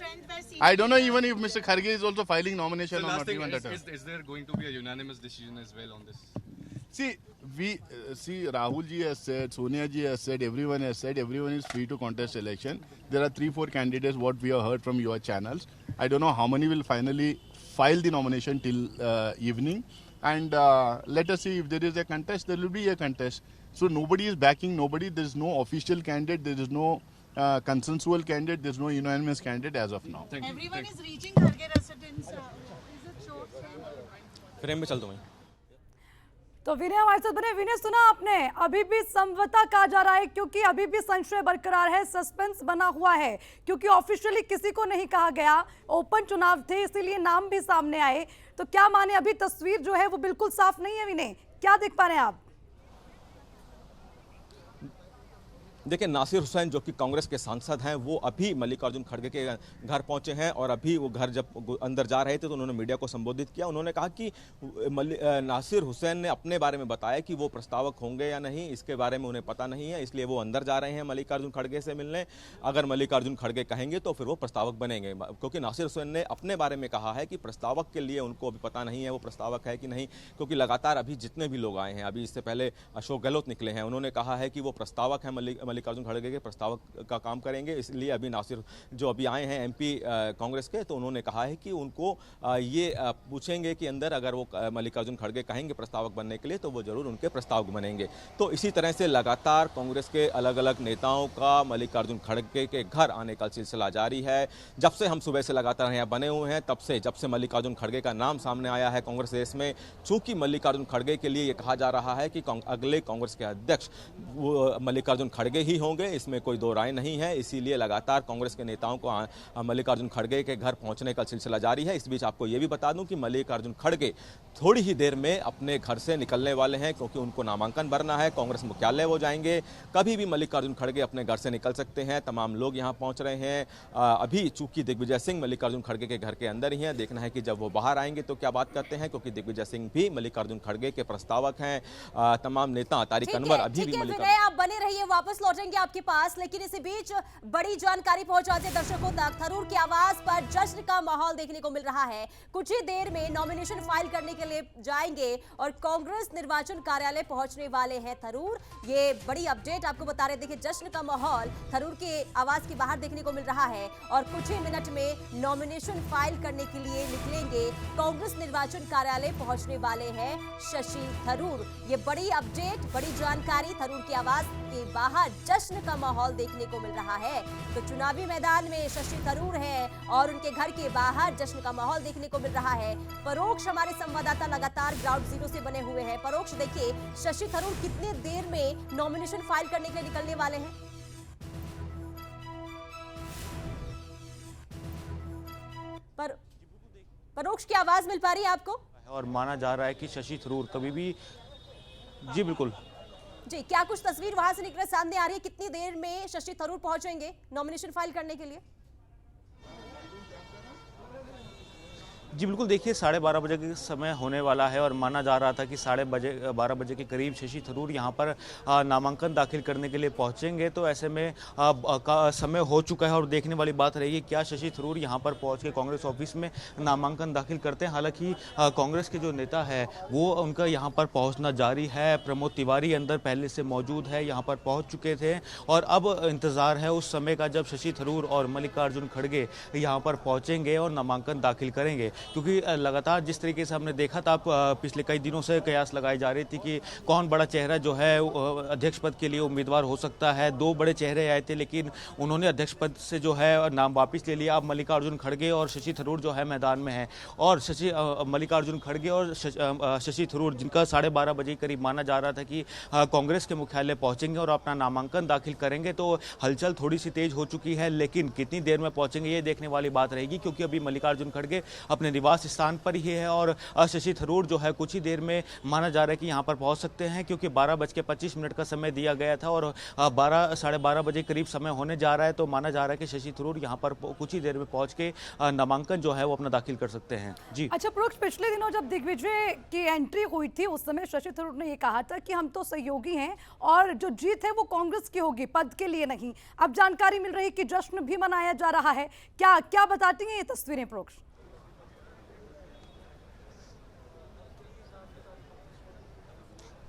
I don't know even if Mr. Kharge is also filing nomination or not even that. Is there going to be a unanimous decision as well on this? See, Rahul ji has said, Sonia ji has said, everyone has said, everyone is free to contest election. There are 3-4 candidates, what we have heard from your channels. I don't know how many will finally file the nomination till evening. And let us see if there is a contest, there will be a contest. So nobody is backing nobody. There is no official candidate. There is no consensual candidate. There is no unanimous candidate as of now. Everyone is reaching Kharge residence. Is it so? Frame में चल दो। तो विनय हमारे साथ बने। विनय, सुना आपने, अभी भी समझौता कहा जा रहा है क्योंकि अभी भी संशय बरकरार है, सस्पेंस बना हुआ है, क्योंकि ऑफिशियली किसी को नहीं कहा गया। ओपन चुनाव थे इसीलिए नाम भी सामने आए। तो क्या माने, अभी तस्वीर जो है वो बिल्कुल साफ नहीं है। विनय, क्या देख पा रहे हैं आप? देखिए, नासिर हुसैन जो कि कांग्रेस के सांसद हैं, वो अभी मल्लिकार्जुन खड़गे के घर पहुंचे हैं और अभी वो घर जब अंदर जा रहे थे तो उन्होंने मीडिया को संबोधित किया। उन्होंने कहा कि नासिर हुसैन ने अपने बारे में बताया कि वो प्रस्तावक होंगे या नहीं, इसके बारे में उन्हें पता नहीं है, इसलिए वो अंदर जा रहे हैं मल्लिकार्जुन खड़गे से मिलने। अगर मल्लिकार्जुन खड़गे कहेंगे तो फिर वो प्रस्तावक बनेंगे, क्योंकि नासिर हुसैन ने अपने बारे में कहा है कि प्रस्तावक के लिए उनको अभी पता नहीं है वो प्रस्तावक है कि नहीं, क्योंकि लगातार अभी जितने भी लोग आए हैं, अभी इससे पहले अशोक गहलोत निकले हैं, उन्होंने कहा है कि वो प्रस्तावक है, मल्लिकार्जुन खड़गे के प्रस्तावक का काम करेंगे। इसलिए अभी नासिर जो अभी आए हैं एमपी कांग्रेस के, तो उन्होंने कहा है कि उनको ये पूछेंगे कि अंदर अगर वो मल्लिकार्जुन खड़गे कहेंगे प्रस्तावक बनने के लिए तो वो जरूर उनके प्रस्तावक बनेंगे। तो इसी तरह से लगातार कांग्रेस के अलग अलग नेताओं का मल्लिकार्जुन खड़गे के घर आने का सिलसिला जारी है। जब से हम सुबह से लगातार यहाँ बने हुए हैं, तब से जब से मल्लिकार्जुन खड़गे का नाम सामने आया है कांग्रेस देश में, चूंकि मल्लिकार्जुन खड़गे के लिए ये कहा जा रहा है कि अगले कांग्रेस के अध्यक्ष वो मल्लिकार्जुन खड़गे ही होंगे, इसमें कोई दो राय नहीं है। इसीलिए लगातार कांग्रेस के नेताओं को मल्लिकार्जुन खड़गे के घर पहुंचने का सिलसिला जारी है। इस बीच आपको यह भी बता दूं कि मल्लिकार्जुन खड़गे थोड़ी ही देर में अपने घर से निकलने वाले हैं, क्योंकि उनको नामांकन भरना है, कांग्रेस मुख्यालय वो जाएंगे। कभी भी मल्लिकार्जुन खड़गे अपने घर से निकल सकते हैं। तमाम लोग यहां पहुंच रहे हैं। अभी चूंकि दिग्विजय सिंह मल्लिकार्जुन खड़गे के घर के अंदर ही हैं, देखना है कि जब वो बाहर आएंगे तो क्या बात करते हैं, क्योंकि दिग्विजय सिंह भी मल्लिकार्जुन खड़गे के प्रस्तावक हैं। तमाम नेता, तारिक अनवर अभी भी मल्लिकार्जुन, आप बने रहिए, वापस लौटेंगे आपके पास। लेकिन इसी बीच बड़ी जानकारी पहुंचाते दर्शकों तक, थरूर की आवाज पर जश्न का माहौल देखने को मिल रहा है। कुछ ही देर में नॉमिनेशन फाइल करने के लिए जाएंगे और कांग्रेस निर्वाचन कार्यालय पहुंचने वाले हैं थरूर। ये बड़ी अपडेट आपको बता रहे। देखिए, जश्न का माहौल थरूर के आवाज के बाहर देखने को मिल रहा है और कुछ ही मिनट में नॉमिनेशन फाइल करने के लिए निकलेंगे। कांग्रेस निर्वाचन कार्यालय पहुंचने वाले हैं शशि थरूर। ये बड़ी अपडेट, बड़ी जानकारी। थरूर की आवाज के बाहर जश्न का माहौल देखने को मिल रहा है। तो चुनावी मैदान में शशि थरूर है और उनके घर के बाहर जश्न का माहौल देखने को मिल रहा है। परोक्ष हमारे संवाददाता लगातार ग्राउंड जीरो से बने हुए हैं। परोक्ष, देखिए शशि थरूर कितने देर में नॉमिनेशन फाइल करने के लिए निकलने वाले हैं? परोक्ष की आवाज मिल पा रही है आपको? और माना जा रहा है कि शशि थरूर कभी भी जी बिल्कुल जी, क्या कुछ तस्वीर वहां से निकल सामने आ रही है? कितनी देर में शशि थरूर पहुंचेंगे नॉमिनेशन फाइल करने के लिए? जी बिल्कुल, देखिए 12:30 बजे का समय होने वाला है और माना जा रहा था कि 12:30 बजे के करीब शशि थरूर यहां पर नामांकन दाखिल करने के लिए पहुंचेंगे। तो ऐसे में का समय हो चुका है और देखने वाली बात रहेगी क्या शशि थरूर यहां पर पहुंच के कांग्रेस ऑफिस में नामांकन दाखिल करते हैं। हालांकि कांग्रेस के जो नेता है वो उनका यहाँ पर पहुँचना जारी है। प्रमोद तिवारी अंदर पहले से मौजूद है, यहाँ पर पहुँच चुके थे और अब इंतज़ार है उस समय का जब शशि थरूर और मल्लिकार्जुन खड़गे यहाँ पर पहुँचेंगे और नामांकन दाखिल करेंगे। क्योंकि लगातार जिस तरीके से हमने देखा था पिछले कई दिनों से कयास लगाई जा रही थी कि कौन बड़ा चेहरा जो है अध्यक्ष पद के लिए उम्मीदवार हो सकता है। 2 बड़े चेहरे आए थे लेकिन उन्होंने अध्यक्ष पद से जो है नाम वापस ले लिया। अब मल्लिकार्जुन खड़गे और शशि थरूर जो है मैदान में है और मल्लिकार्जुन खड़गे और शशि थरूर जिनका 12:30 बजे करीब माना जा रहा था कि कांग्रेस के मुख्यालय पहुंचेंगे और अपना नामांकन दाखिल करेंगे। तो हलचल थोड़ी सी तेज हो चुकी है लेकिन कितनी देर में पहुंचेंगे ये देखने वाली बात रहेगी, क्योंकि अभी मल्लिकार्जुन खड़गे अपने निवास स्थान पर ही है और शशि थरूर जो है कुछ ही देर में माना जा रहा है कि यहां पर पहुंच सकते हैं, क्योंकि 12:25 का समय दिया गया था और 12:30 बजे करीब समय होने जा रहा है। तो माना जा रहा है कि शशि थरूर यहां पर कुछ ही देर में पहुंच के नामांकन जो है वो अपना दाखिल कर सकते हैं। जी अच्छा प्रोक्ष, पिछले दिनों जब दिग्विजय की एंट्री हुई थी उस समय शशि थरूर ने ये कहा था कि हम तो सहयोगी हैं और जो जीत है वो कांग्रेस की होगी, पद के लिए नहीं। अब जानकारी मिल रही कि जश्न भी मनाया जा रहा है। क्या क्या बताती हैं ये तस्वीरें प्रोक्ष?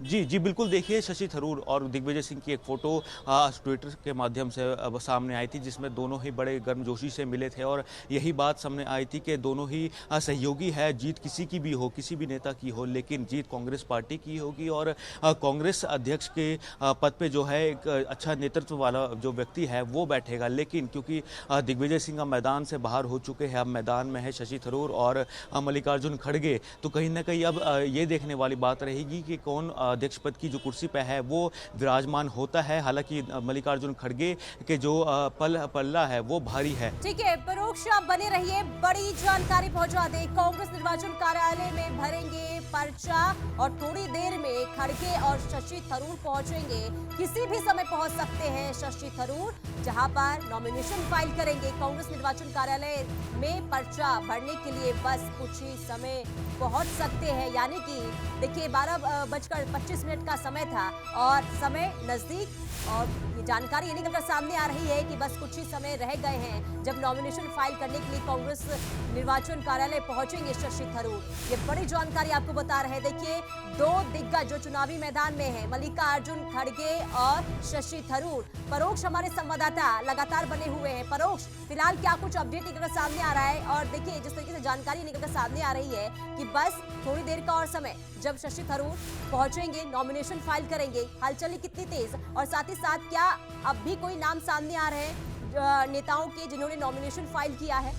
जी बिल्कुल, देखिए शशि थरूर और दिग्विजय सिंह की एक फ़ोटो ट्विटर के माध्यम से अब सामने आई थी जिसमें दोनों ही बड़े गर्मजोशी से मिले थे और यही बात सामने आई थी कि दोनों ही सहयोगी है। जीत किसी की भी हो, किसी भी नेता की हो, लेकिन जीत कांग्रेस पार्टी की होगी और कांग्रेस अध्यक्ष के पद पे जो है एक अच्छा नेतृत्व वाला जो व्यक्ति है वो बैठेगा। लेकिन क्योंकि दिग्विजय सिंह मैदान से बाहर हो चुके हैं, अब मैदान में है शशि थरूर और मल्लिकार्जुन खड़गे, तो कहीं ना कहीं अब ये देखने वाली बात रहेगी कि कौन अध्यक्ष पद की जो कुर्सी पे है वो विराजमान होता है। हालांकि मल्लिकार्जुन खड़गे के जो पल्ला है वो भारी है। ठीक है परोक्ष, आप बने रहिए, बड़ी जानकारी पहुंचा दे। कांग्रेस निर्वाचन कार्यालय में भरेंगे पर्चा और थोड़ी देर में खड़गे और शशि थरूर पहुंचेंगे। किसी भी समय पहुंच सकते हैं शशि थरूर, जहां पर नॉमिनेशन फाइल करेंगे। कांग्रेस निर्वाचन कार्यालय में पर्चा भरने के लिए बस कुछ ही समय पहुंच सकते हैं। यानी कि देखिए 12:25 का समय था और समय नजदीक, और ये जानकारी ये निकलकर सामने आ रही है कि बस कुछ ही समय रह गए हैं जब नॉमिनेशन फाइल करने के लिए कांग्रेस निर्वाचन कार्यालय पहुंचेंगे शशि थरूर। ये बड़ी जानकारी आपको बता रहे हैं। देखिए 2 दिग्गज जो चुनावी मैदान में है, मल्लिकार्जुन खड़गे और शशि थरूर। परोक्ष हमारे संवाददाता लगातार बने हुए हैं। परोक्ष, फिलहाल क्या कुछ अपडेट निकलकर सामने आ रहा है? और देखिए जिस तरीके से जानकारी निकलकर सामने आ रही है कि बस थोड़ी देर का और समय, जब शशि थरूर पहुंचेंगे नॉमिनेशन फाइल करेंगे। हलचल कितनी तेज, और साथ ही साथ क्या अब भी कोई नाम सामने आ रहे हैं नेताओं के जिन्होंने नॉमिनेशन फाइल किया है?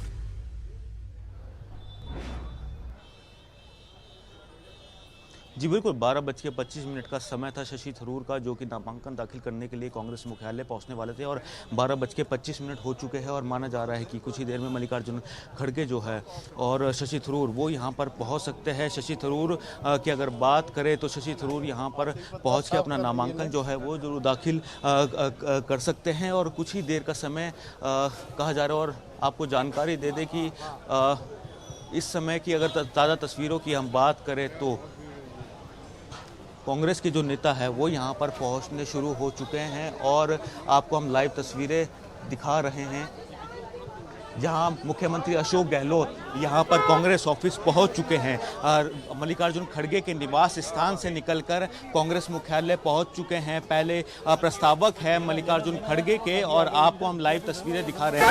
जी बिल्कुल, 12:25 का समय था शशि थरूर का, जो कि नामांकन दाखिल करने के लिए कांग्रेस मुख्यालय पहुंचने वाले थे और 12:25 हो चुके हैं और माना जा रहा है कि कुछ ही देर में मल्लिकार्जुन खड़गे जो है और शशि थरूर वो यहां पर पहुंच सकते हैं। शशि थरूर की अगर बात करें तो शशि थरूर यहां पर पहुंच के अपना नामांकन जो है वो जरूर दाखिल कर सकते हैं और कुछ ही देर का समय कहा जा रहा है। और आपको जानकारी दे दें कि इस समय की अगर ताज़ा तस्वीरों की हम बात करें तो कांग्रेस के जो नेता है वो यहाँ पर पहुँचने शुरू हो चुके हैं और आपको हम लाइव तस्वीरें दिखा रहे हैं जहाँ मुख्यमंत्री अशोक गहलोत यहाँ पर कांग्रेस ऑफिस पहुँच चुके हैं और मल्लिकार्जुन खड़गे के निवास स्थान से निकलकर कांग्रेस मुख्यालय पहुँच चुके हैं। पहले प्रस्तावक है मल्लिकार्जुन खड़गे के और आपको हम लाइव तस्वीरें दिखा रहे हैं।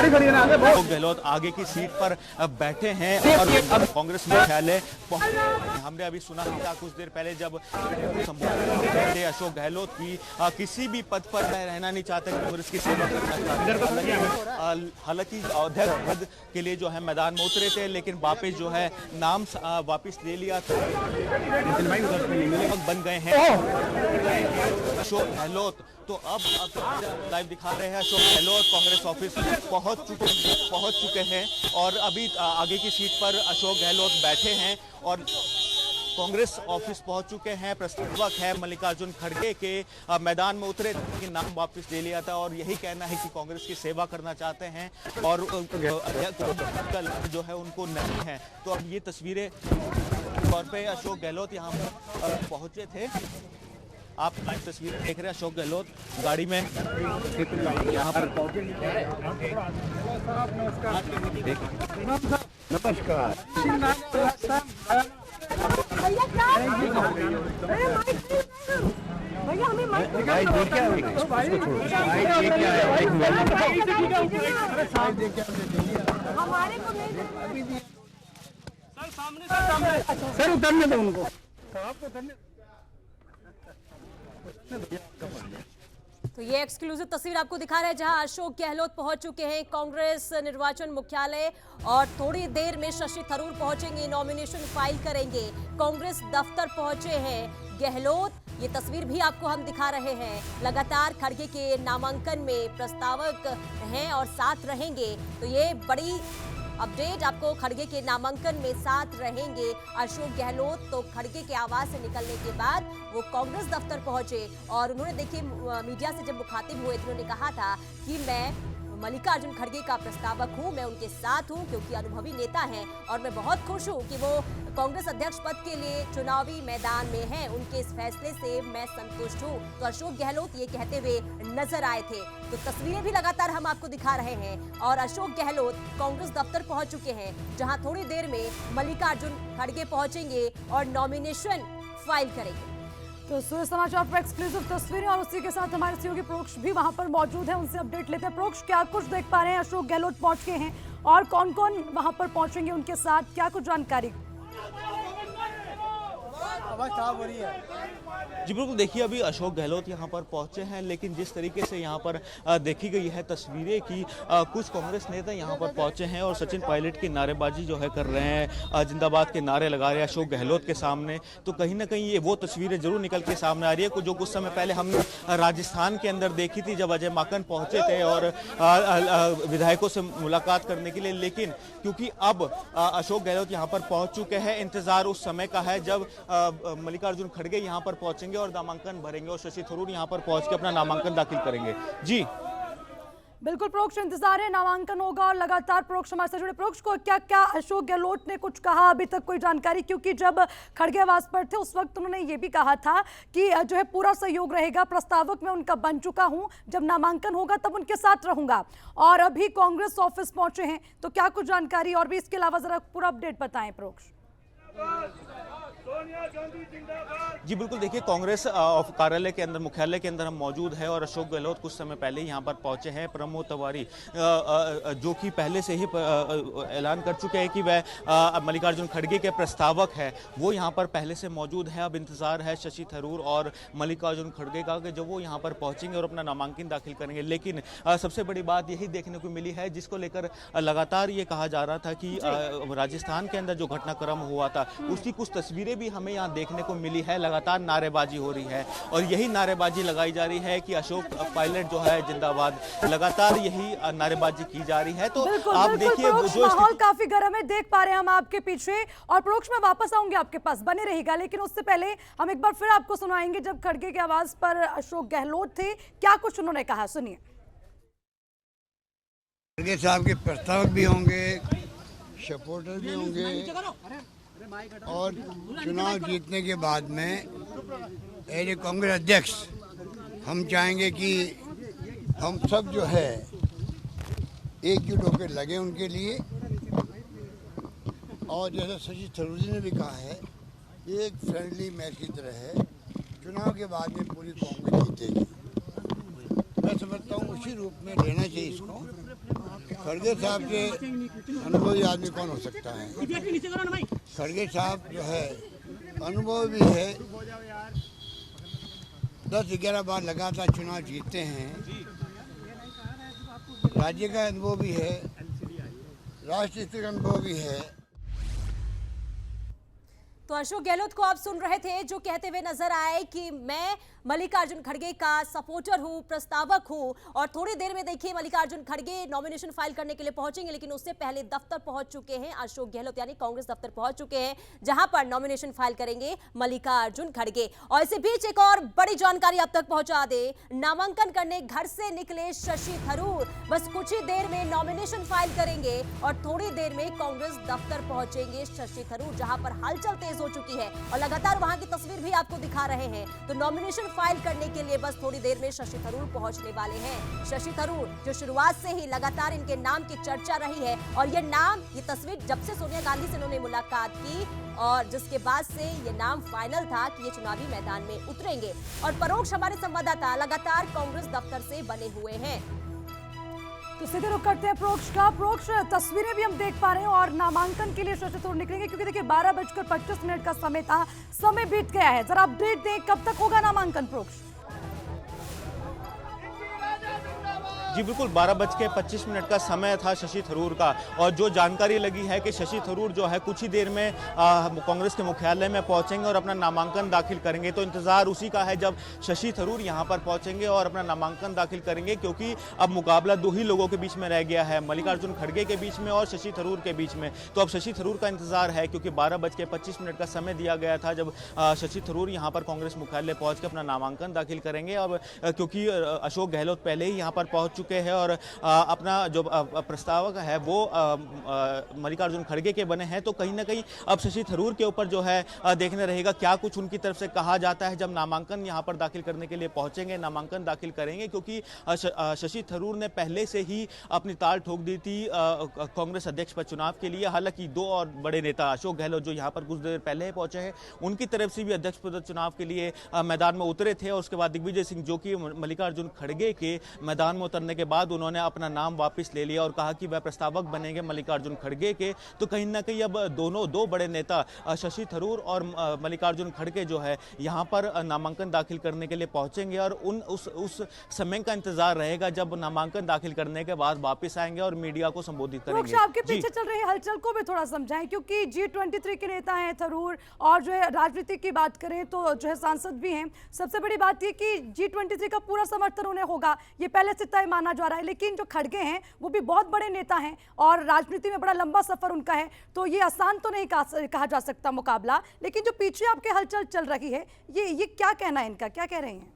अशोक गहलोत आगे की सीट पर बैठे हैं और कांग्रेस मुख्यालय हमने अभी सुना था कुछ देर पहले जब संबोधित अशोक गहलोत की किसी भी पद पर रहना नहीं चाहते, कांग्रेस की सेवा करना चाहते। हालांकि अध्यक्ष पद के लिए जो है मैदान में उतरे थे, लेकिन वापस जो है नाम वापस ले लिया था। बन गए हैं अशोक गहलोत। तो अब लाइव दिखा रहे हैं अशोक गहलोत कांग्रेस ऑफिस पहुंच चुके हैं और अभी आगे की सीट पर अशोक गहलोत बैठे हैं और कांग्रेस ऑफिस पहुंच चुके हैं। प्रस्तावक है मल्लिकार्जुन खड़गे के मैदान में उतरे, लेकिन नाम वापस ले लिया था और यही कहना है कि कांग्रेस की सेवा करना चाहते हैं और जो है उनको नहीं है। तो अब ये तस्वीरें तौर पे अशोक गहलोत यहाँ पर पहुंचे थे। आप लाइव तस्वीर देख रहे हैं अशोक गहलोत गाड़ी में यहाँ पर। नमस्कार। सर उतरने दो उनको। तो ये एक्सक्लूसिव तस्वीर आपको दिखा रहे हैं जहां अशोक गहलोत पहुंच चुके हैं कांग्रेस निर्वाचन मुख्यालय और थोड़ी देर में शशि थरूर पहुंचेंगे, नॉमिनेशन फाइल करेंगे। कांग्रेस दफ्तर पहुंचे हैं गहलोत। ये तस्वीर भी आपको हम दिखा रहे हैं। लगातार खड़गे के नामांकन में प्रस्तावक हैं और साथ रहेंगे। तो ये बड़ी अपडेट आपको, खड़गे के नामांकन में साथ रहेंगे अशोक गहलोत। तो खड़गे के आवास से निकलने के बाद वो कांग्रेस दफ्तर पहुंचे और उन्होंने देखिए मीडिया से जब मुखातिब हुए तो उन्होंने कहा था कि मैं मल्लिकार्जुन खड़गे का प्रस्तावक हूं, मैं उनके साथ हूं क्योंकि अनुभवी नेता हैं और मैं बहुत खुश हूं कि वो कांग्रेस अध्यक्ष पद के लिए चुनावी मैदान में हैं। उनके इस फैसले से मैं संतुष्ट हूं। तो अशोक गहलोत ये कहते हुए नजर आए थे। तो तस्वीरें भी लगातार हम आपको दिखा रहे हैं और अशोक गहलोत कांग्रेस दफ्तर पहुंच चुके हैं जहां थोड़ी देर में मल्लिकार्जुन खड़गे पहुंचेंगे और नॉमिनेशन फाइल करेंगे। तो सूर्य समाचार पर एक्सक्लूसिव तस्वीरें और उसी के साथ हमारे सहयोगी प्रोक्ष भी वहां पर मौजूद हैं, उनसे अपडेट लेते हैं। प्रोक्ष, क्या कुछ देख पा रहे हैं? अशोक गहलोत पहुंच गए हैं और कौन कौन वहां पर पहुंचेंगे उनके साथ, क्या कुछ जानकारी? जी बिल्कुल, देखिए अभी अशोक गहलोत यहाँ पर पहुंचे हैं, लेकिन जिस तरीके से यहाँ पर देखी गई है तस्वीरें कि कुछ कांग्रेस नेता यहाँ पर पहुंचे हैं और सचिन पायलट की नारेबाजी जो है कर रहे हैं, जिंदाबाद के नारे लगा रहे हैं अशोक गहलोत के सामने। तो कहीं ना कहीं ये वो तस्वीरें जरूर निकल के सामने आ रही है जो कुछ समय पहले हमने राजस्थान के अंदर देखी थी जब अजय माकन पहुंचे थे और विधायकों से मुलाकात करने के लिए। लेकिन क्योंकि अब अशोक गहलोत यहाँ पर पहुंच चुके हैं, इंतजार उस समय का है जब मल्लिकार्जुन खड़गे यहाँ पर पहुंचेंगे और नामांकन भरेंगे और शशि थरूर यहाँ पर पहुंच के अपना नामांकन दाखिल करेंगे। जी बिल्कुल प्रोक्ष, इंतजार है, नामांकन होगा और लगातार प्रोक्ष हमारे साथ जुड़े। प्रोक्ष को क्या क्या अशोक गहलोत ने कुछ कहा अभी तक कोई जानकारी? क्योंकि जब खड़गे आवास पर थे उस वक्त उन्होंने ये भी कहा था कि जो है पूरा सहयोग रहेगा, प्रस्तावक मैं उनका बन चुका हूं, जब नामांकन होगा तब उनके साथ रहूंगा। और अभी कांग्रेस ऑफिस पहुंचे हैं, तो क्या कुछ जानकारी और भी इसके अलावा जरा पूरा अपडेट बताएं प्रोक्ष। जी बिल्कुल, देखिए कांग्रेस कार्यालय के अंदर, मुख्यालय के अंदर हम मौजूद है और अशोक गहलोत कुछ समय पहले ही यहाँ पर पहुंचे हैं। प्रमोद तिवारी जो कि पहले से ही ऐलान कर चुके हैं कि वह मल्लिकार्जुन खड़गे के प्रस्तावक है, वो यहाँ पर पहले से मौजूद है। अब इंतजार है शशि थरूर और मल्लिकार्जुन खड़गे का कि जब वो यहाँ पर पहुंचेंगे और अपना नामांकन दाखिल करेंगे। लेकिन सबसे बड़ी बात यही देखने को मिली है जिसको लेकर लगातार ये कहा जा रहा था कि राजस्थान के अंदर जो घटनाक्रम हुआ था उसकी कुछ तस्वीरें भी हमें यहाँ देखने को मिली है। लगातार नारेबाजी हो रही है और यही नारेबाजी लगाई जा रही है कि अशोक पायलट जो है जिंदाबाद, लगातार यही नारेबाजी की जा रही है। तो आप देखिए माहौल काफी गर्म है, देख पा रहे हैं हम आपके पीछे। और प्रोक्ष में वापस आऊंगे आपके पास, बने रहेगा, लेकिन उससे पहले हम एक बार फिर आपको सुनाएंगे जब खड़गे के आवाज पर अशोक गहलोत थे, क्या कुछ उन्होंने कहा, सुनिए। खड़गे साहब के प्रस्तावक भी होंगे, सपोर्टर भी होंगे और चुनाव जीतने के बाद में एज ए कांग्रेस अध्यक्ष हम चाहेंगे कि हम सब जो है एकजुट होकर लगे उनके लिए। और जैसा शशि थरूर जी ने भी कहा है, ये एक फ्रेंडली मैच की तरह है, चुनाव के बाद में पूरी कांग्रेस जीतेगी। मैं समझता हूँ उसी रूप में लेना चाहिए इसको। खड़गे साहब के अनुभवी आदमी कौन हो सकता है? खड़गे साहब जो है अनुभव भी है, 10-11 बार लगातार चुनाव जीतते हैं, राज्य का अनुभव भी है राजनीतिक अनुभव भी है। तो अशोक गहलोत को आप सुन रहे थे जो कहते हुए नजर आए कि मैं मल्लिकार्जुन खड़गे का सपोर्टर हूं, प्रस्तावक हूं। और थोड़ी देर में देखिए मल्लिकार्जुन खड़गे नॉमिनेशन फाइल करने के लिए पहुंचेंगे, लेकिन उससे पहले दफ्तर पहुंच चुके हैं अशोक गहलोत, यानी कांग्रेस दफ्तर पहुंच चुके हैं जहां पर नॉमिनेशन फाइल करेंगे मल्लिकार्जुन खड़गे। और इसी बीच एक और बड़ी जानकारी अब तक पहुंचा दे, नामांकन करने घर से निकले शशि थरूर बस कुछ ही देर में नॉमिनेशन फाइल करेंगे और थोड़ी देर में कांग्रेस दफ्तर पहुंचेंगे शशि थरूर, जहां पर हलचल तेज हो चुकी है और लगातार वहां की तस्वीर भी आपको दिखा रहे हैं। तो नॉमिनेशन फाइल करने के लिए बस थोड़ी देर में शशि थरूर पहुंचने वाले हैं। शशि थरूर जो शुरुआत से ही लगातार इनके नाम की चर्चा रही है और ये तस्वीर जब से सोनिया गांधी से उन्होंने मुलाकात की और जिसके बाद से ये नाम फाइनल था कि ये चुनावी मैदान में उतरेंगे। और परोक्ष हमारे संवाददाता लगातार कांग्रेस दफ्तर से बने हुए हैं। तो सीधे रुक करते हैं प्रोक्ष का। प्रोक्ष, तस्वीरें भी हम देख पा रहे हैं और नामांकन के लिए शशि थरूर निकलेंगे क्योंकि देखिए 12:25 का समय था, समय बीत गया है। जरा अपडेट दें, कब तक होगा नामांकन प्रोक्ष? जी बिल्कुल, 12:25 का समय था शशि थरूर का और जो जानकारी लगी है कि शशि थरूर जो है कुछ ही देर में कांग्रेस के मुख्यालय में पहुंचेंगे और अपना नामांकन दाखिल करेंगे। तो इंतजार उसी का है जब शशि थरूर यहां पर पहुंचेंगे और अपना नामांकन दाखिल करेंगे, क्योंकि अब मुकाबला दो ही लोगों के बीच में रह गया है, मल्लिकार्जुन खड़गे के बीच में और शशि थरूर के बीच में। तो अब शशि थरूर का इंतजार है क्योंकि 12:25 का समय दिया गया था जब शशि थरूर यहां पर कांग्रेस मुख्यालय पहुंच के अपना नामांकन दाखिल करेंगे। अब क्योंकि अशोक गहलोत पहले ही यहां पर पहुंच चुके हैं और अपना जो प्रस्तावक है वो मल्लिकार्जुन खड़गे के बने हैं, तो कहीं ना कहीं अब शशि थरूर के ऊपर जो है देखने रहेगा क्या कुछ उनकी तरफ से कहा जाता है जब नामांकन यहां पर दाखिल करने के लिए पहुंचेंगे, नामांकन दाखिल करेंगे। क्योंकि शशि थरूर ने पहले से ही अपनी ताल ठोक दी थी कांग्रेस अध्यक्ष पद चुनाव के लिए। हालांकि दो और बड़े नेता अशोक गहलोत जो यहां पर कुछ देर पहले पहुंचे हैं, उनकी तरफ से भी अध्यक्ष पद चुनाव के लिए मैदान में उतरे थे और उसके बाद दिग्विजय सिंह जो कि मल्लिकार्जुन खड़गे के मैदान में उतरने के बाद उन्होंने अपना नाम वापस ले लिया और कहा कि वह प्रस्तावक बनेंगे मल्लिकार्जुन खड़गे के। तो कहीं ना कहीं अब दो बड़े नेता शशि थरूर और मल्लिकार्जुन खड़गे जो है यहां पर नामांकन दाखिल करने के लिए पहुंचेंगे और उस समय का इंतजार रहेगा जब नामांकन दाखिल करने के बाद वापस आएंगे और मीडिया को संबोधित करेंगे। आपके पीछे चल रही हलचल को भी थोड़ा समझाएं, क्योंकि G23 के नेता हैं थरूर और जो है राजनीति की बात करें तो जो है सांसद भी हैं। सबसे बड़ी बात ये कि G23 का पूरा समर्थन उन्हें होगा, ये पहले से तय माना जा रहा है। लेकिन जो खड़गे हैं वो भी बहुत बड़े नेता हैं और राजनीति में बड़ा लंबा सफर उनका है, तो ये आसान तो नहीं कहा जा सकता मुकाबला। लेकिन जो पीछे आपके हलचल चल रही है ये क्या कहना है इनका, क्या कह रहे हैं?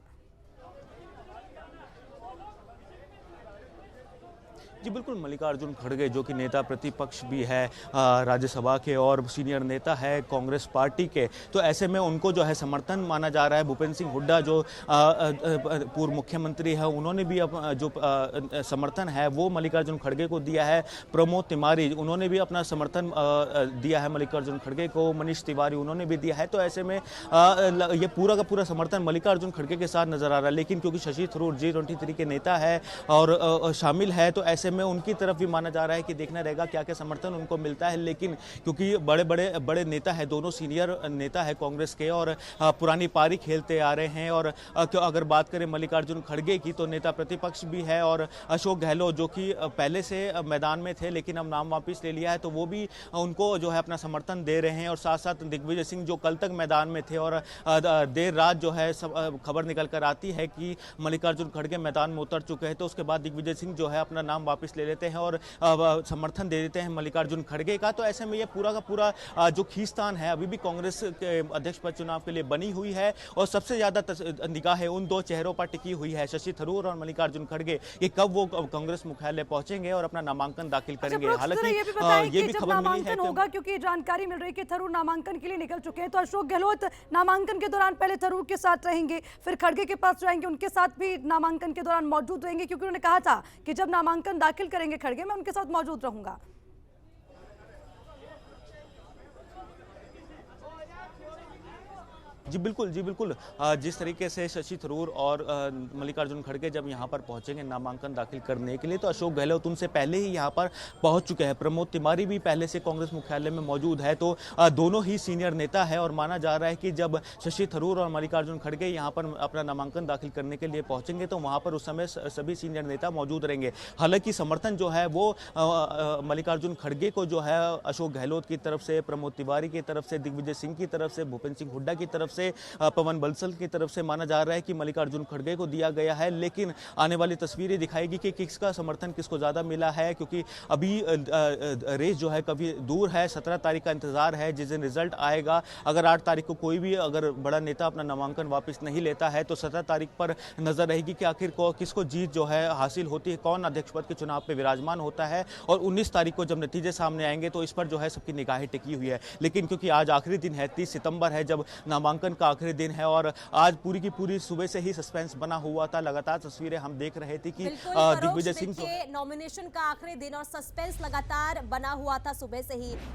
जी बिल्कुल, मल्लिकार्जुन खड़गे जो कि नेता प्रतिपक्ष भी है राज्यसभा के और सीनियर नेता है कांग्रेस पार्टी के, तो ऐसे में उनको जो है समर्थन माना जा रहा है। भूपेंद्र सिंह हुड्डा जो पूर्व मुख्यमंत्री है, उन्होंने भी जो समर्थन है वो मल्लिकार्जुन खड़गे को दिया है। प्रमोद तिवारी उन्होंने भी अपना समर्थन दिया है मल्लिकार्जुन खड़गे को। मनीष तिवारी उन्होंने भी दिया है। तो ऐसे में ये पूरा का पूरा समर्थन मल्लिकार्जुन खड़गे के साथ नजर आ रहा है। लेकिन क्योंकि शशि थरूर G23 के नेता है और शामिल है, तो ऐसे में उनकी तरफ भी माना जा रहा है कि देखना रहेगा क्या क्या समर्थन उनको मिलता है। लेकिन क्योंकि बड़े नेता है, दोनों सीनियर नेता है कांग्रेस के और पुरानी पारी खेलते आ रहे हैं। और अगर बात करें मल्लिकार्जुन खड़गे की, तो नेता प्रतिपक्ष भी है और अशोक गहलोत जो कि पहले से मैदान में थे लेकिन अब नाम वापस ले लिया है, तो वो भी उनको जो है अपना समर्थन दे रहे हैं। और साथ साथ दिग्विजय सिंह जो कल तक मैदान में थे और देर रात जो है खबर निकल कर आती है कि मल्लिकार्जुन खड़गे मैदान में उतर चुके हैं, तो उसके बाद दिग्विजय सिंह जो है अपना नाम वापस ले लेते हैं और समर्थन दे देते हैं मल्लिकार्जुन खड़गे का। तो ऐसे में ये पूरा का पूरा जो खींचतान है अभी भी कांग्रेस के अध्यक्ष पद चुनाव के लिए बनी हुई है और सबसे ज्यादा निगाहें उन दो चेहरों पर टिकी हुई है, शशि थरूर और मल्लिकार्जुन खड़गे, कि कब वो कांग्रेस मुख्यालय पहुंचेंगे और अपना नामांकन दाखिल करेंगे। हालांकि ये भी खबर मिली है होगा क्योंकि जानकारी मिल रही है कि थरूर नामांकन के लिए निकल चुके हैं, तो अशोक गहलोत नामांकन के दौरान पहले थरूर के साथ रहेंगे, फिर खड़गे के पास जाएंगे, उनके साथ भी नामांकन के दौरान मौजूद रहेंगे, क्योंकि उन्होंने कहा था कि जब नामांकन दाखिल करेंगे खड़गे मैं उनके साथ मौजूद रहूंगा। जी बिल्कुल। जिस तरीके से शशि थरूर और मल्लिकार्जुन खड़गे जब यहाँ पर पहुंचेंगे नामांकन दाखिल करने के लिए, तो अशोक गहलोत उनसे पहले ही यहाँ पर पहुंच चुके हैं। प्रमोद तिवारी भी पहले से कांग्रेस मुख्यालय में मौजूद है। तो दोनों ही सीनियर नेता है और माना जा रहा है कि जब शशि थरूर और मल्लिकार्जुन खड़गे यहाँ पर अपना नामांकन दाखिल करने के लिए पहुंचेंगे तो वहाँ पर उस समय सभी सीनियर नेता मौजूद रहेंगे। हालांकि समर्थन जो है वो मल्लिकार्जुन खड़गे को जो है अशोक गहलोत की तरफ से, प्रमोद तिवारी की तरफ से, दिग्विजय सिंह की तरफ से, भूपेंद्र सिंह हुड्डा की तरफ से, पवन बंसल की तरफ से माना जा रहा है कि मल्लिकार्जुन खड़गे को दिया गया है। लेकिन आने वाली तस्वीरें दिखाएगी कि किसका समर्थन किसको ज्यादा मिला है, क्योंकि अभी रेस जो है कभी दूर है। 17 तारीख का इंतजार है जिस दिन रिजल्ट आएगा। अगर 8 तारीख को कोई भी अगर बड़ा नेता अपना नामांकन वापस नहीं लेता है तो 17 तारीख पर नजर रहेगी कि आखिर किसको जीत जो है हासिल होती है, कौन अध्यक्ष पद के चुनाव पे विराजमान होता है। और 19 तारीख को जब नतीजे सामने आएंगे तो इस पर जो है सबकी निगाहें टिकी हुई है। लेकिन क्योंकि आज आखिरी दिन है, 30 सितंबर है जब नामांकन का आखिरी दिन है और आज पूरी की पूरी सुबह से ही सस्पेंस बना हुआ था। लगातार तस्वीरें हम देख रहे थे कि दिग्विजय सिंह नॉमिनेशन का आखिरी दिन और सस्पेंस लगातार बना हुआ था सुबह से ही।